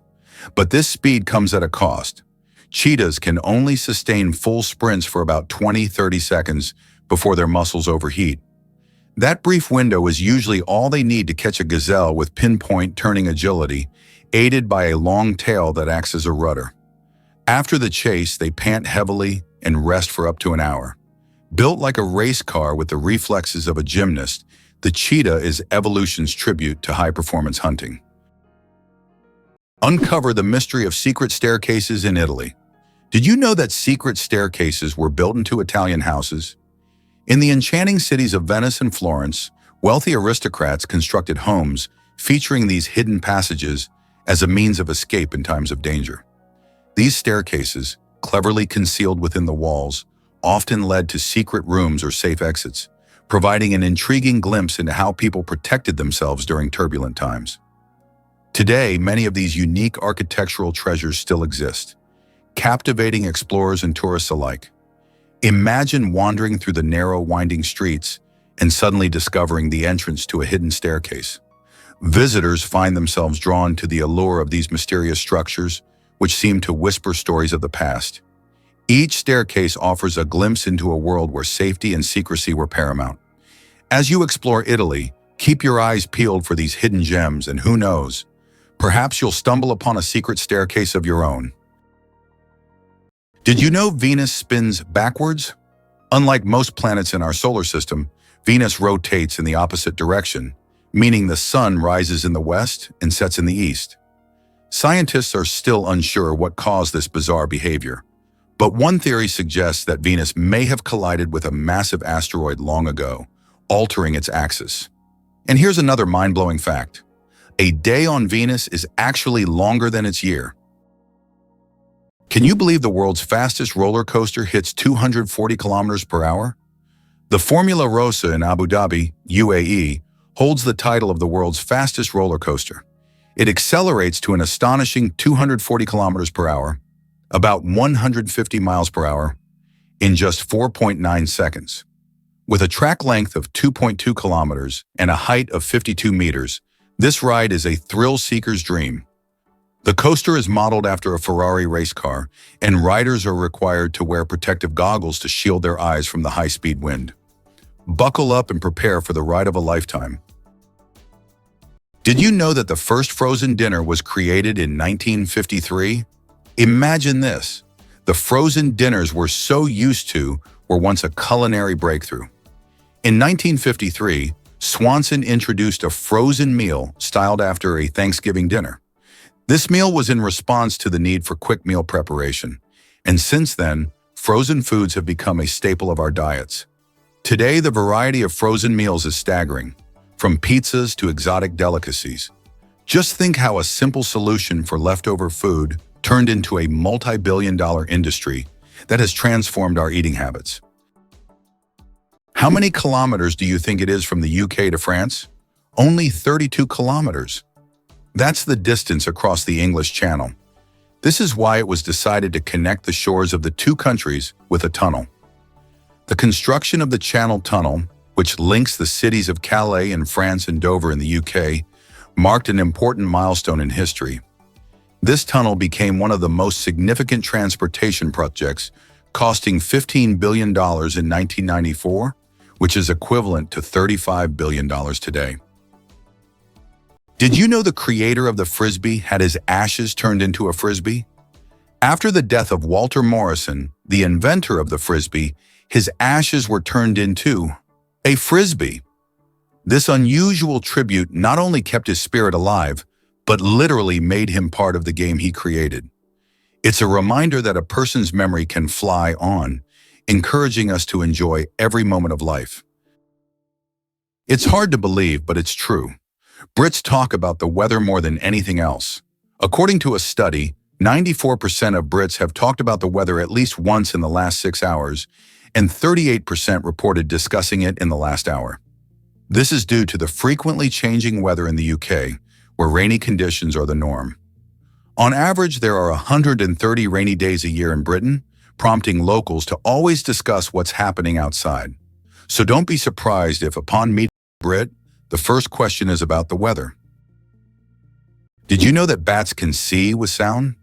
But this speed comes at a cost. Cheetahs can only sustain full sprints for about 20-30 seconds before their muscles overheat. That brief window is usually all they need to catch a gazelle with pinpoint turning agility, aided by a long tail that acts as a rudder. After the chase, they pant heavily and rest for up to an hour. Built like a race car with the reflexes of a gymnast, the cheetah is evolution's tribute to high-performance hunting. Uncover the mystery of secret staircases in Italy. Did you know that secret staircases were built into Italian houses? In the enchanting cities of Venice and Florence, wealthy aristocrats constructed homes featuring these hidden passages as a means of escape in times of danger. These staircases, cleverly concealed within the walls, often led to secret rooms or safe exits, providing an intriguing glimpse into how people protected themselves during turbulent times. Today, many of these unique architectural treasures still exist, captivating explorers and tourists alike. Imagine wandering through the narrow, winding streets and suddenly discovering the entrance to a hidden staircase. Visitors find themselves drawn to the allure of these mysterious structures, which seem to whisper stories of the past. Each staircase offers a glimpse into a world where safety and secrecy were paramount. As you explore Italy, keep your eyes peeled for these hidden gems, and who knows, perhaps you'll stumble upon a secret staircase of your own. Did you know Venus spins backwards? Unlike most planets in our solar system, Venus rotates in the opposite direction, meaning the sun rises in the west and sets in the east. Scientists are still unsure what caused this bizarre behavior, but one theory suggests that Venus may have collided with a massive asteroid long ago, altering its axis. And here's another mind-blowing fact. A day on Venus is actually longer than its year. Can you believe the world's fastest roller coaster hits 240 kilometers per hour? The Formula Rossa in Abu Dhabi, UAE, holds the title of the world's fastest roller coaster. It accelerates to an astonishing 240 kilometers per hour, about 150 miles per hour, in just 4.9 seconds. With a track length of 2.2 kilometers and a height of 52 meters, this ride is a thrill-seeker's dream. The coaster is modeled after a Ferrari race car, and riders are required to wear protective goggles to shield their eyes from the high-speed wind. Buckle up and prepare for the ride of a lifetime. Did you know that the first frozen dinner was created in 1953? Imagine this. The frozen dinners we're so used to were once a culinary breakthrough. In 1953, Swanson introduced a frozen meal styled after a Thanksgiving dinner. This meal was in response to the need for quick meal preparation, and since then, frozen foods have become a staple of our diets. Today, the variety of frozen meals is staggering, from pizzas to exotic delicacies. Just think how a simple solution for leftover food turned into a multi-billion-dollar industry that has transformed our eating habits. How many kilometers do you think it is from the UK to France? Only 32 kilometers. That's the distance across the English Channel. This is why it was decided to connect the shores of the two countries with a tunnel. The construction of the Channel Tunnel, which links the cities of Calais in France and Dover in the UK, marked an important milestone in history. This tunnel became one of the most significant transportation projects, costing $15 billion in 1994, which is equivalent to $35 billion today. Did you know the creator of the Frisbee had his ashes turned into a Frisbee? After the death of Walter Morrison, the inventor of the Frisbee, his ashes were turned into a Frisbee. This unusual tribute not only kept his spirit alive, but literally made him part of the game he created. It's a reminder that a person's memory can fly on, encouraging us to enjoy every moment of life. It's hard to believe, but it's true. Brits talk about the weather more than anything else. According to a study, 94% of Brits have talked about the weather at least once in the last 6 hours, and 38% reported discussing it in the last hour. This is due to the frequently changing weather in the UK, where rainy conditions are the norm. On average, there are 130 rainy days a year in Britain, prompting locals to always discuss what's happening outside. So don't be surprised if, upon meeting a Brit, the first question is about the weather. Did you know that bats can see with sound?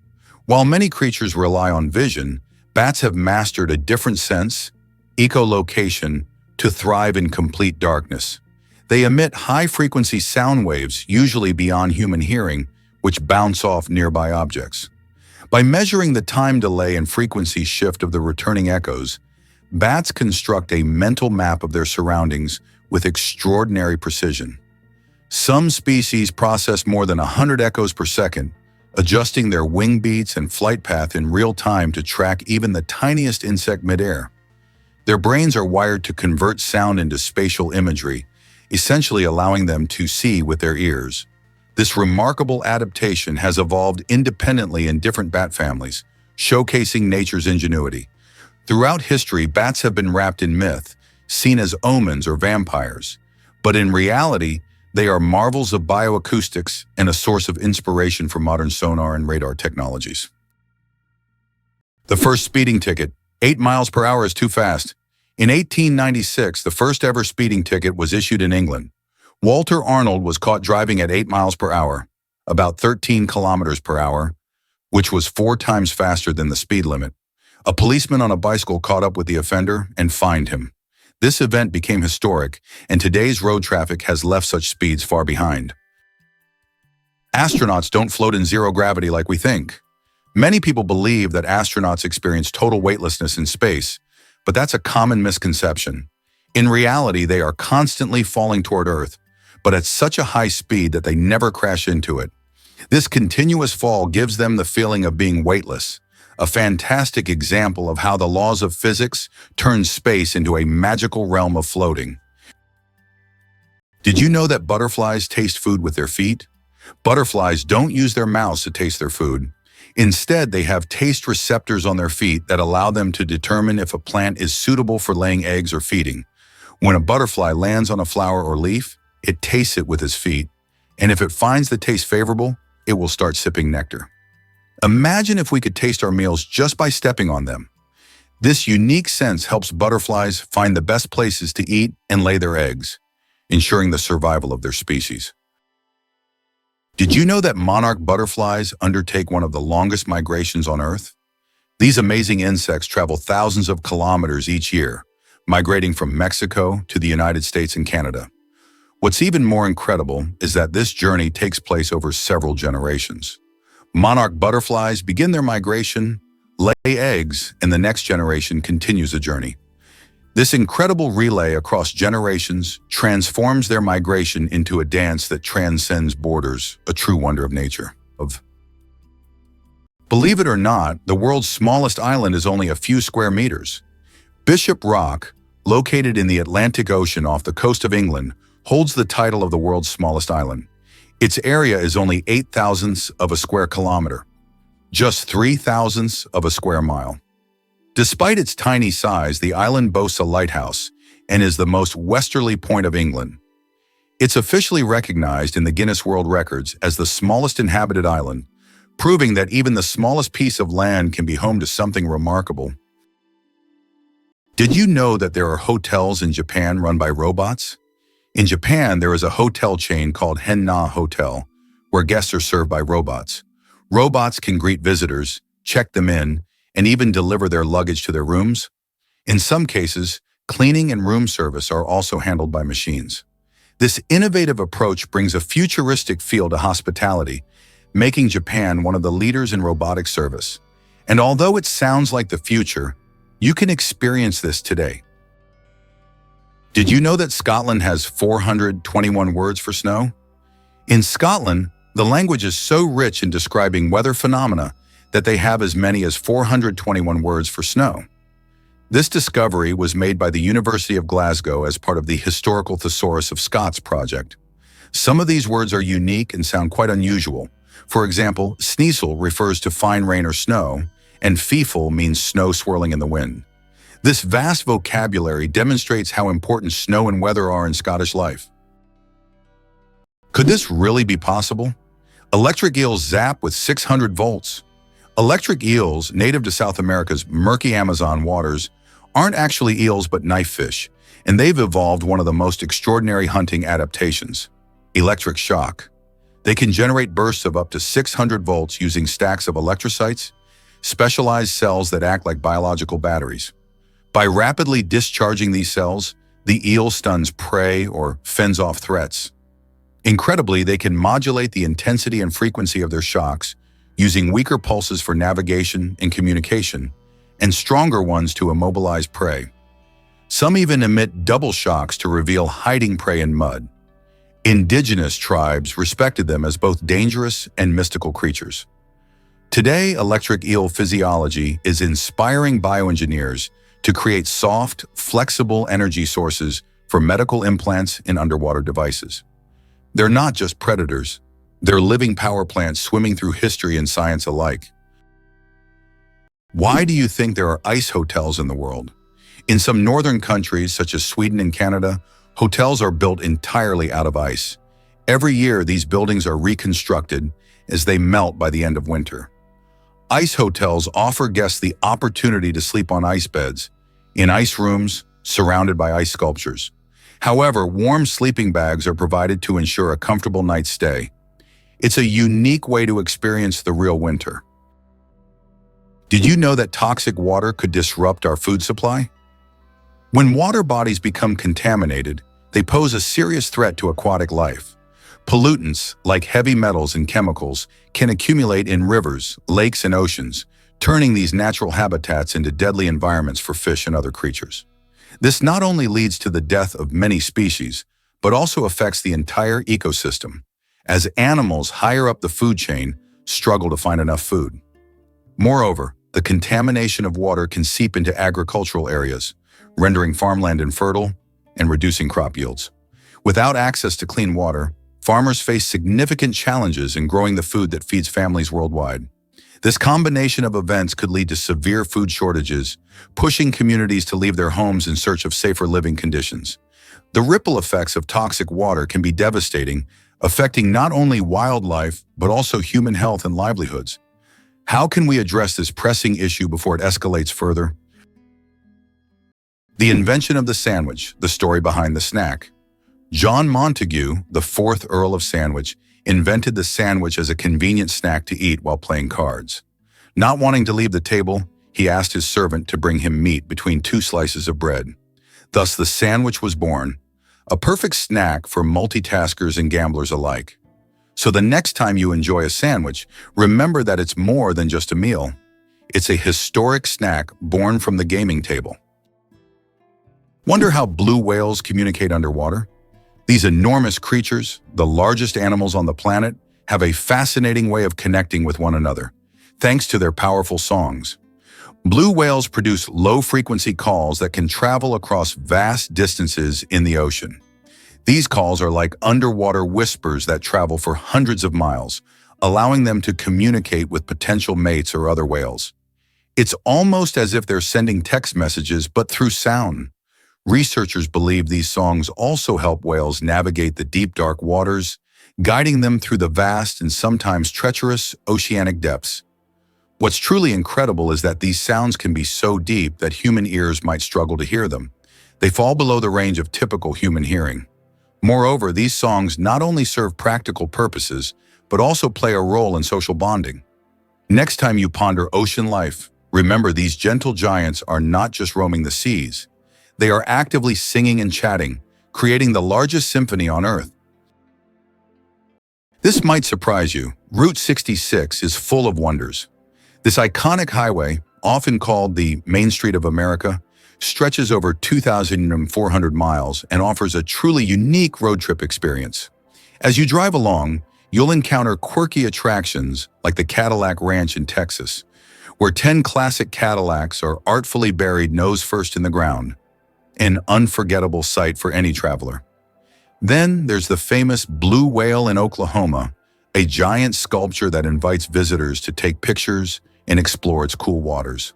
While many creatures rely on vision, bats have mastered a different sense, echolocation, to thrive in complete darkness. They emit high-frequency sound waves, usually beyond human hearing, which bounce off nearby objects. By measuring the time delay and frequency shift of the returning echoes, bats construct a mental map of their surroundings with extraordinary precision. Some species process more than 100 echoes per second, adjusting their wing beats and flight path in real time to track even the tiniest insect midair. Their brains are wired to convert sound into spatial imagery, essentially allowing them to see with their ears. This remarkable adaptation has evolved independently in different bat families, showcasing nature's ingenuity. Throughout history, bats have been wrapped in myth, seen as omens or vampires. But in reality, they are marvels of bioacoustics and a source of inspiration for modern sonar and radar technologies. The first speeding ticket. 8 miles per hour is too fast. In 1896, the first ever speeding ticket was issued in England. Walter Arnold was caught driving at 8 miles per hour, about 13 kilometers per hour, which was 4 times faster than the speed limit. A policeman on a bicycle caught up with the offender and fined him. This event became historic, and today's road traffic has left such speeds far behind. Astronauts don't float in zero gravity like we think. Many people believe that astronauts experience total weightlessness in space, but that's a common misconception. In reality, they are constantly falling toward Earth, but at such a high speed that they never crash into it. This continuous fall gives them the feeling of being weightless, a fantastic example of how the laws of physics turn space into a magical realm of floating. Did you know that butterflies taste food with their feet? Butterflies don't use their mouths to taste their food. Instead, they have taste receptors on their feet that allow them to determine if a plant is suitable for laying eggs or feeding. When a butterfly lands on a flower or leaf, it tastes it with its feet, and if it finds the taste favorable, it will start sipping nectar. Imagine if we could taste our meals just by stepping on them. This unique sense helps butterflies find the best places to eat and lay their eggs, ensuring the survival of their species. Did you know that monarch butterflies undertake one of the longest migrations on Earth? These amazing insects travel thousands of kilometers each year, migrating from Mexico to the United States and Canada. What's even more incredible is that this journey takes place over several generations. Monarch butterflies begin their migration, lay eggs, and the next generation continues the journey. This incredible relay across generations transforms their migration into a dance that transcends borders, a true wonder of nature. Believe it or not, the world's smallest island is only a few square meters. Bishop Rock, located in the Atlantic Ocean off the coast of England, holds the title of the world's smallest island. Its area is only 8 thousandths of a square kilometer, just 3 thousandths of a square mile. Despite its tiny size, the island boasts a lighthouse and is the most westerly point of England. It's officially recognized in the Guinness World Records as the smallest inhabited island, proving that even the smallest piece of land can be home to something remarkable. Did you know that there are hotels in Japan run by robots? In Japan, there is a hotel chain called Henna Hotel, where guests are served by robots. Robots can greet visitors, check them in, and even deliver their luggage to their rooms. In some cases, cleaning and room service are also handled by machines. This innovative approach brings a futuristic feel to hospitality, making Japan one of the leaders in robotic service. And although it sounds like the future, you can experience this today. Did you know that Scotland has 421 words for snow? In Scotland, the language is so rich in describing weather phenomena that they have as many as 421 words for snow. This discovery was made by the University of Glasgow as part of the Historical Thesaurus of Scots project. Some of these words are unique and sound quite unusual. For example, sneasel refers to fine rain or snow, and feefle means snow swirling in the wind. This vast vocabulary demonstrates how important snow and weather are in Scottish life. Could this really be possible? Electric eels zap with 600 volts. Electric eels, native to South America's murky Amazon waters, aren't actually eels but knife fish, and they've evolved one of the most extraordinary hunting adaptations: electric shock. They can generate bursts of up to 600 volts using stacks of electrocytes, specialized cells that act like biological batteries. By rapidly discharging these cells, The eel stuns prey or fends off threats. Incredibly, they can modulate the intensity and frequency of their shocks, using weaker pulses for navigation and communication, and stronger ones to immobilize prey. Some even emit double shocks to reveal hiding prey in mud. Indigenous tribes respected them as both dangerous and mystical creatures. Today, electric eel physiology is inspiring bioengineers to create soft, flexible energy sources for medical implants and underwater devices. They're not just predators. They're living power plants swimming through history and science alike. Why do you think there are ice hotels in the world? In some northern countries, such as Sweden and Canada, hotels are built entirely out of ice. Every year, these buildings are reconstructed as they melt by the end of winter. Ice hotels offer guests the opportunity to sleep on ice beds, in ice rooms, surrounded by ice sculptures. However, warm sleeping bags are provided to ensure a comfortable night's stay. It's a unique way to experience the real winter. Did you know that toxic water could disrupt our food supply? When water bodies become contaminated, they pose a serious threat to aquatic life. Pollutants, like heavy metals and chemicals, can accumulate in rivers, lakes, and oceans, turning these natural habitats into deadly environments for fish and other creatures. This not only leads to the death of many species, but also affects the entire ecosystem, as animals higher up the food chain struggle to find enough food. Moreover, the contamination of water can seep into agricultural areas, rendering farmland infertile and reducing crop yields. Without access to clean water, farmers face significant challenges in growing the food that feeds families worldwide. This combination of events could lead to severe food shortages, pushing communities to leave their homes in search of safer living conditions. The ripple effects of toxic water can be devastating, affecting not only wildlife, but also human health and livelihoods. How can we address this pressing issue before it escalates further? The invention of the sandwich, the story behind the snack. John Montagu, the fourth Earl of Sandwich, invented the sandwich as a convenient snack to eat while playing cards. Not wanting to leave the table, he asked his servant to bring him meat between two slices of bread. Thus, the sandwich was born, a perfect snack for multitaskers and gamblers alike. So the next time you enjoy a sandwich, remember that it's more than just a meal. It's a historic snack born from the gaming table. Wonder how blue whales communicate underwater? These enormous creatures, the largest animals on the planet, have a fascinating way of connecting with one another, thanks to their powerful songs. Blue whales produce low-frequency calls that can travel across vast distances in the ocean. These calls are like underwater whispers that travel for hundreds of miles, allowing them to communicate with potential mates or other whales. It's almost as if they're sending text messages, but through sound. Researchers believe these songs also help whales navigate the deep, dark waters, guiding them through the vast and sometimes treacherous oceanic depths. What's truly incredible is that these sounds can be so deep that human ears might struggle to hear them. They fall below the range of typical human hearing. Moreover, these songs not only serve practical purposes, but also play a role in social bonding. Next time you ponder ocean life, remember these gentle giants are not just roaming the seas. They are actively singing and chatting, creating the largest symphony on Earth. This might surprise you. Route 66 is full of wonders. This iconic highway, often called the Main Street of America, stretches over 2,400 miles and offers a truly unique road trip experience. As you drive along, you'll encounter quirky attractions like the Cadillac Ranch in Texas, where 10 classic Cadillacs are artfully buried nose first in the ground. An unforgettable sight for any traveler. Then there's the famous Blue Whale in Oklahoma, a giant sculpture that invites visitors to take pictures and explore its cool waters.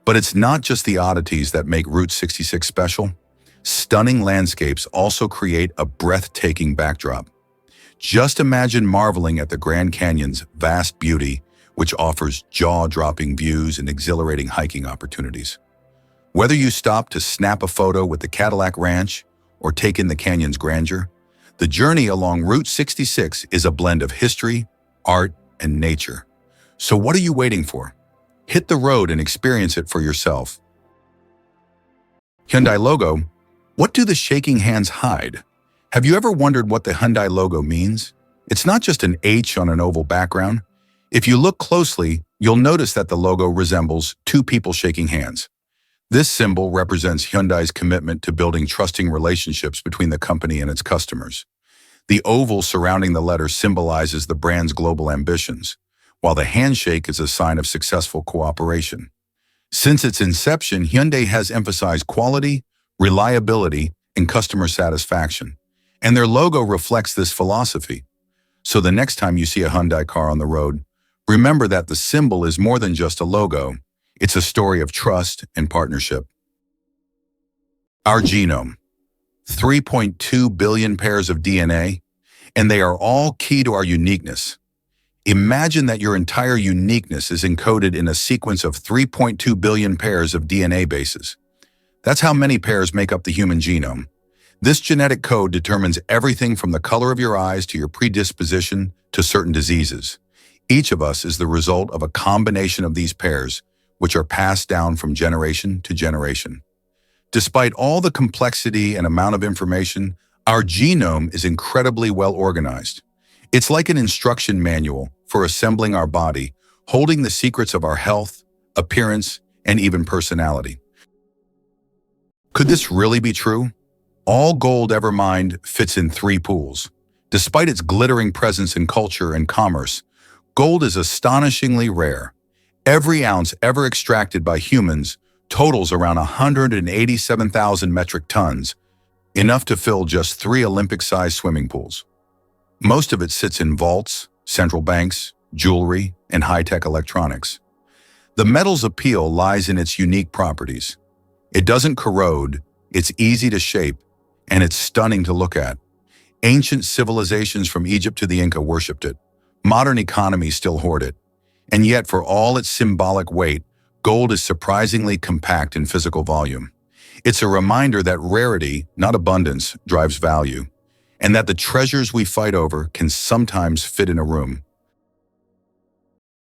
But it's not just the oddities that make Route 66 special. Stunning landscapes also create a breathtaking backdrop. Just imagine marveling at the Grand Canyon's vast beauty, which offers jaw-dropping views and exhilarating hiking opportunities. Whether you stop to snap a photo with the Cadillac Ranch or take in the canyon's grandeur, the journey along Route 66 is a blend of history, art, and nature. So what are you waiting for? Hit the road and experience it for yourself. Hyundai logo. What do the shaking hands hide? Have you ever wondered what the Hyundai logo means? It's not just an H on an oval background. If you look closely, you'll notice that the logo resembles two people shaking hands. This symbol represents Hyundai's commitment to building trusting relationships between the company and its customers. The oval surrounding the letter symbolizes the brand's global ambitions, while the handshake is a sign of successful cooperation. Since its inception, Hyundai has emphasized quality, reliability, and customer satisfaction, and their logo reflects this philosophy. So the next time you see a Hyundai car on the road, remember that the symbol is more than just a logo. It's a story of trust and partnership. Our genome. 3.2 billion pairs of DNA, and they are all key to our uniqueness. Imagine that your entire uniqueness is encoded in a sequence of 3.2 billion pairs of DNA bases. That's how many pairs make up the human genome. This genetic code determines everything from the color of your eyes to your predisposition to certain diseases. Each of us is the result of a combination of these pairs, which are passed down from generation to generation. Despite all the complexity and amount of information, our genome is incredibly well organized. It's like an instruction manual for assembling our body, holding the secrets of our health, appearance, and even personality. Could this really be true? All gold ever mined fits in three pools. Despite its glittering presence in culture and commerce, gold is astonishingly rare. Every ounce ever extracted by humans totals around 187,000 metric tons, enough to fill just 3 Olympic-sized swimming pools. Most of it sits in vaults, central banks, jewelry, and high-tech electronics. The metal's appeal lies in its unique properties. It doesn't corrode, it's easy to shape, and it's stunning to look at. Ancient civilizations from Egypt to the Inca worshipped it. Modern economies still hoard it. And yet, for all its symbolic weight, gold is surprisingly compact in physical volume. It's a reminder that rarity, not abundance, drives value, and that the treasures we fight over can sometimes fit in a room.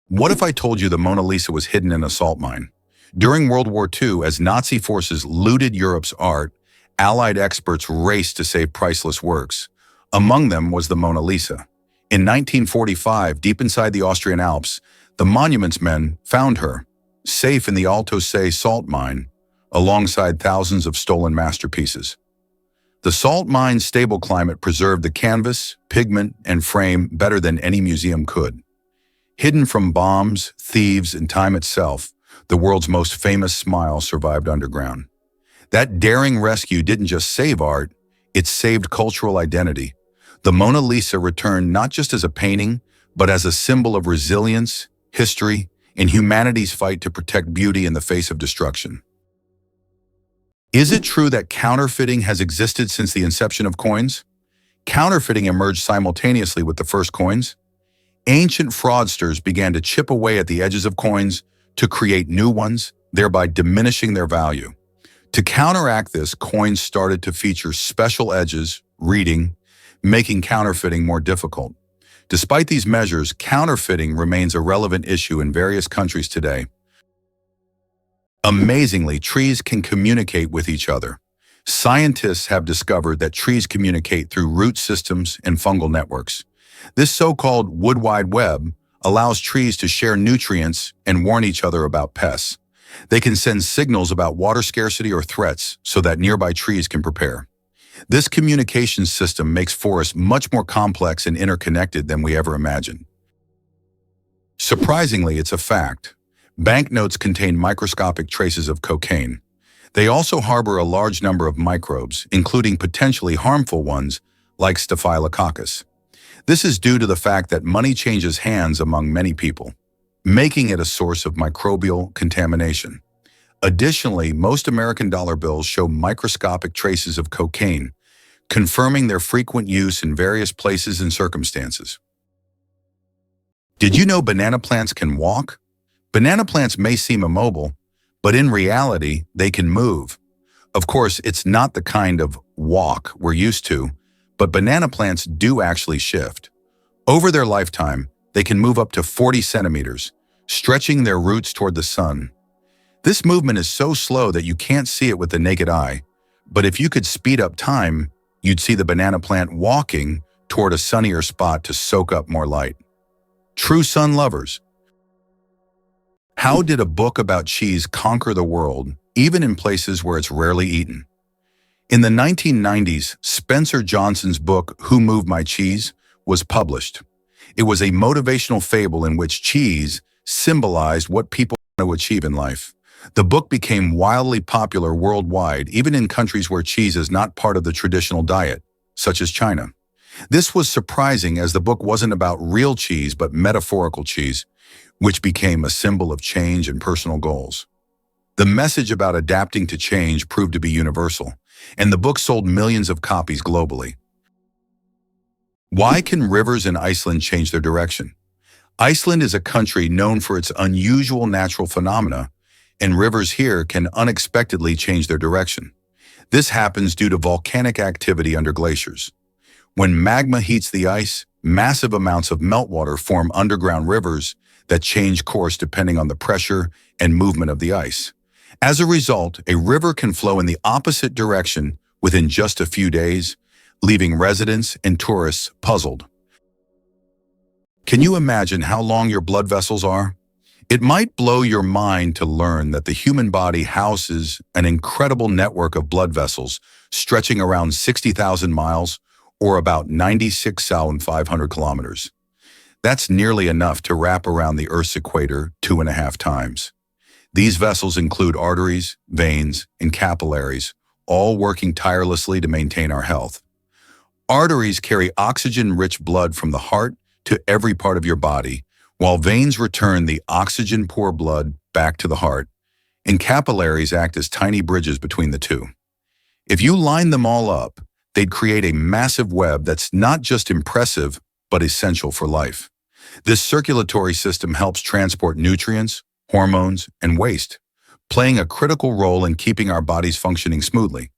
What if I told you the Mona Lisa was hidden in a salt mine? During World War II, as Nazi forces looted Europe's art, Allied experts raced to save priceless works. Among them was the Mona Lisa. In 1945, deep inside the Austrian Alps, the monuments men found her, safe in the Alto Se salt mine, alongside thousands of stolen masterpieces. The salt mine's stable climate preserved the canvas, pigment, and frame better than any museum could. Hidden from bombs, thieves, and time itself, the world's most famous smile survived underground. That daring rescue didn't just save art, it saved cultural identity. The Mona Lisa returned not just as a painting, but as a symbol of resilience, history, and humanity's fight to protect beauty in the face of destruction. Is it true that counterfeiting has existed since the inception of coins? Counterfeiting emerged simultaneously with the first coins. Ancient fraudsters began to chip away at the edges of coins to create new ones, thereby diminishing their value. To counteract this, coins started to feature special edges, reading, making counterfeiting more difficult. Despite these measures, counterfeiting remains a relevant issue in various countries today. Amazingly, trees can communicate with each other. Scientists have discovered that trees communicate through root systems and fungal networks. This so-called wood wide web allows trees to share nutrients and warn each other about pests. They can send signals about water scarcity or threats so that nearby trees can prepare. This communication system makes forests much more complex and interconnected than we ever imagined. Surprisingly, it's a fact. Banknotes contain microscopic traces of cocaine. They also harbor a large number of microbes, including potentially harmful ones like Staphylococcus. This is due to the fact that money changes hands among many people, making it a source of microbial contamination. Additionally, most American dollar bills show microscopic traces of cocaine, confirming their frequent use in various places and circumstances. Did you know banana plants can walk? Banana plants may seem immobile, but in reality, they can move. Of course, it's not the kind of walk we're used to, but banana plants do actually shift. Over their lifetime, they can move up to 40 centimeters, stretching their roots toward the sun. This movement is so slow that you can't see it with the naked eye, But if you could speed up time, you'd see the banana plant walking toward a sunnier spot to soak up more light. True sun lovers. How did a book about cheese conquer the world, even in places where it's rarely eaten? In the 1990s, Spencer Johnson's book, Who Moved My Cheese, was published. It was a motivational fable in which cheese symbolized what people want to achieve in life. The book became wildly popular worldwide, even in countries where cheese is not part of the traditional diet, such as China. This was surprising as the book wasn't about real cheese but metaphorical cheese, which became a symbol of change and personal goals. The message about adapting to change proved to be universal, and the book sold millions of copies globally. Why can rivers in Iceland change their direction? Iceland is a country known for its unusual natural phenomena, and rivers here can unexpectedly change their direction. This happens due to volcanic activity under glaciers. When magma heats the ice, massive amounts of meltwater form underground rivers that change course depending on the pressure and movement of the ice. As a result, a river can flow in the opposite direction within just a few days, leaving residents and tourists puzzled. Can you imagine how long your blood vessels are? It might blow your mind to learn that the human body houses an incredible network of blood vessels stretching around 60,000 miles or about 96,500 kilometers. That's nearly enough to wrap around the Earth's equator 2.5 times. These vessels include arteries, veins, and capillaries, all working tirelessly to maintain our health. Arteries carry oxygen-rich blood from the heart to every part of your body, while veins return the oxygen-poor blood back to the heart, and capillaries act as tiny bridges between the two. If you line them all up, they'd create a massive web that's not just impressive, but essential for life. This circulatory system helps transport nutrients, hormones, and waste, playing a critical role in keeping our bodies functioning smoothly.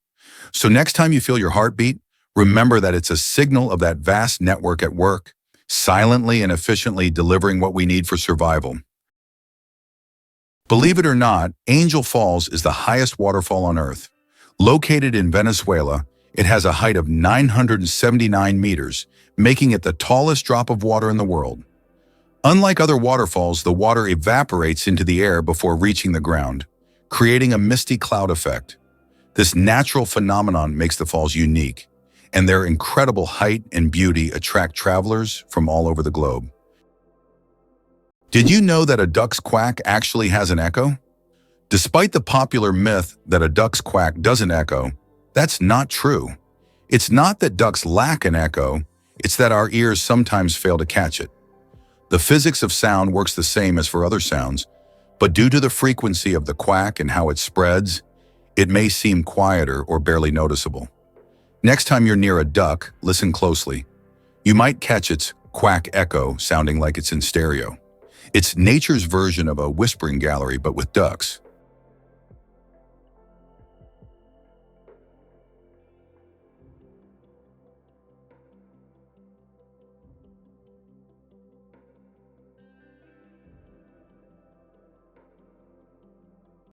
So next time you feel your heartbeat, remember that it's a signal of that vast network at work, silently and efficiently delivering what we need for survival. Believe it or not, Angel Falls is the highest waterfall on Earth. Located in Venezuela, it has a height of 979 meters, making it the tallest drop of water in the world. Unlike other waterfalls, the water evaporates into the air before reaching the ground, creating a misty cloud effect. This natural phenomenon makes the falls unique, and their incredible height and beauty attract travelers from all over the globe. Did you know that a duck's quack actually has an echo? Despite the popular myth that a duck's quack doesn't echo, that's not true. It's not that ducks lack an echo, it's that our ears sometimes fail to catch it. The physics of sound works the same as for other sounds, but due to the frequency of the quack and how it spreads, it may seem quieter or barely noticeable. Next time you're near a duck, listen closely. You might catch its quack echo sounding like it's in stereo. It's nature's version of a whispering gallery, but with ducks.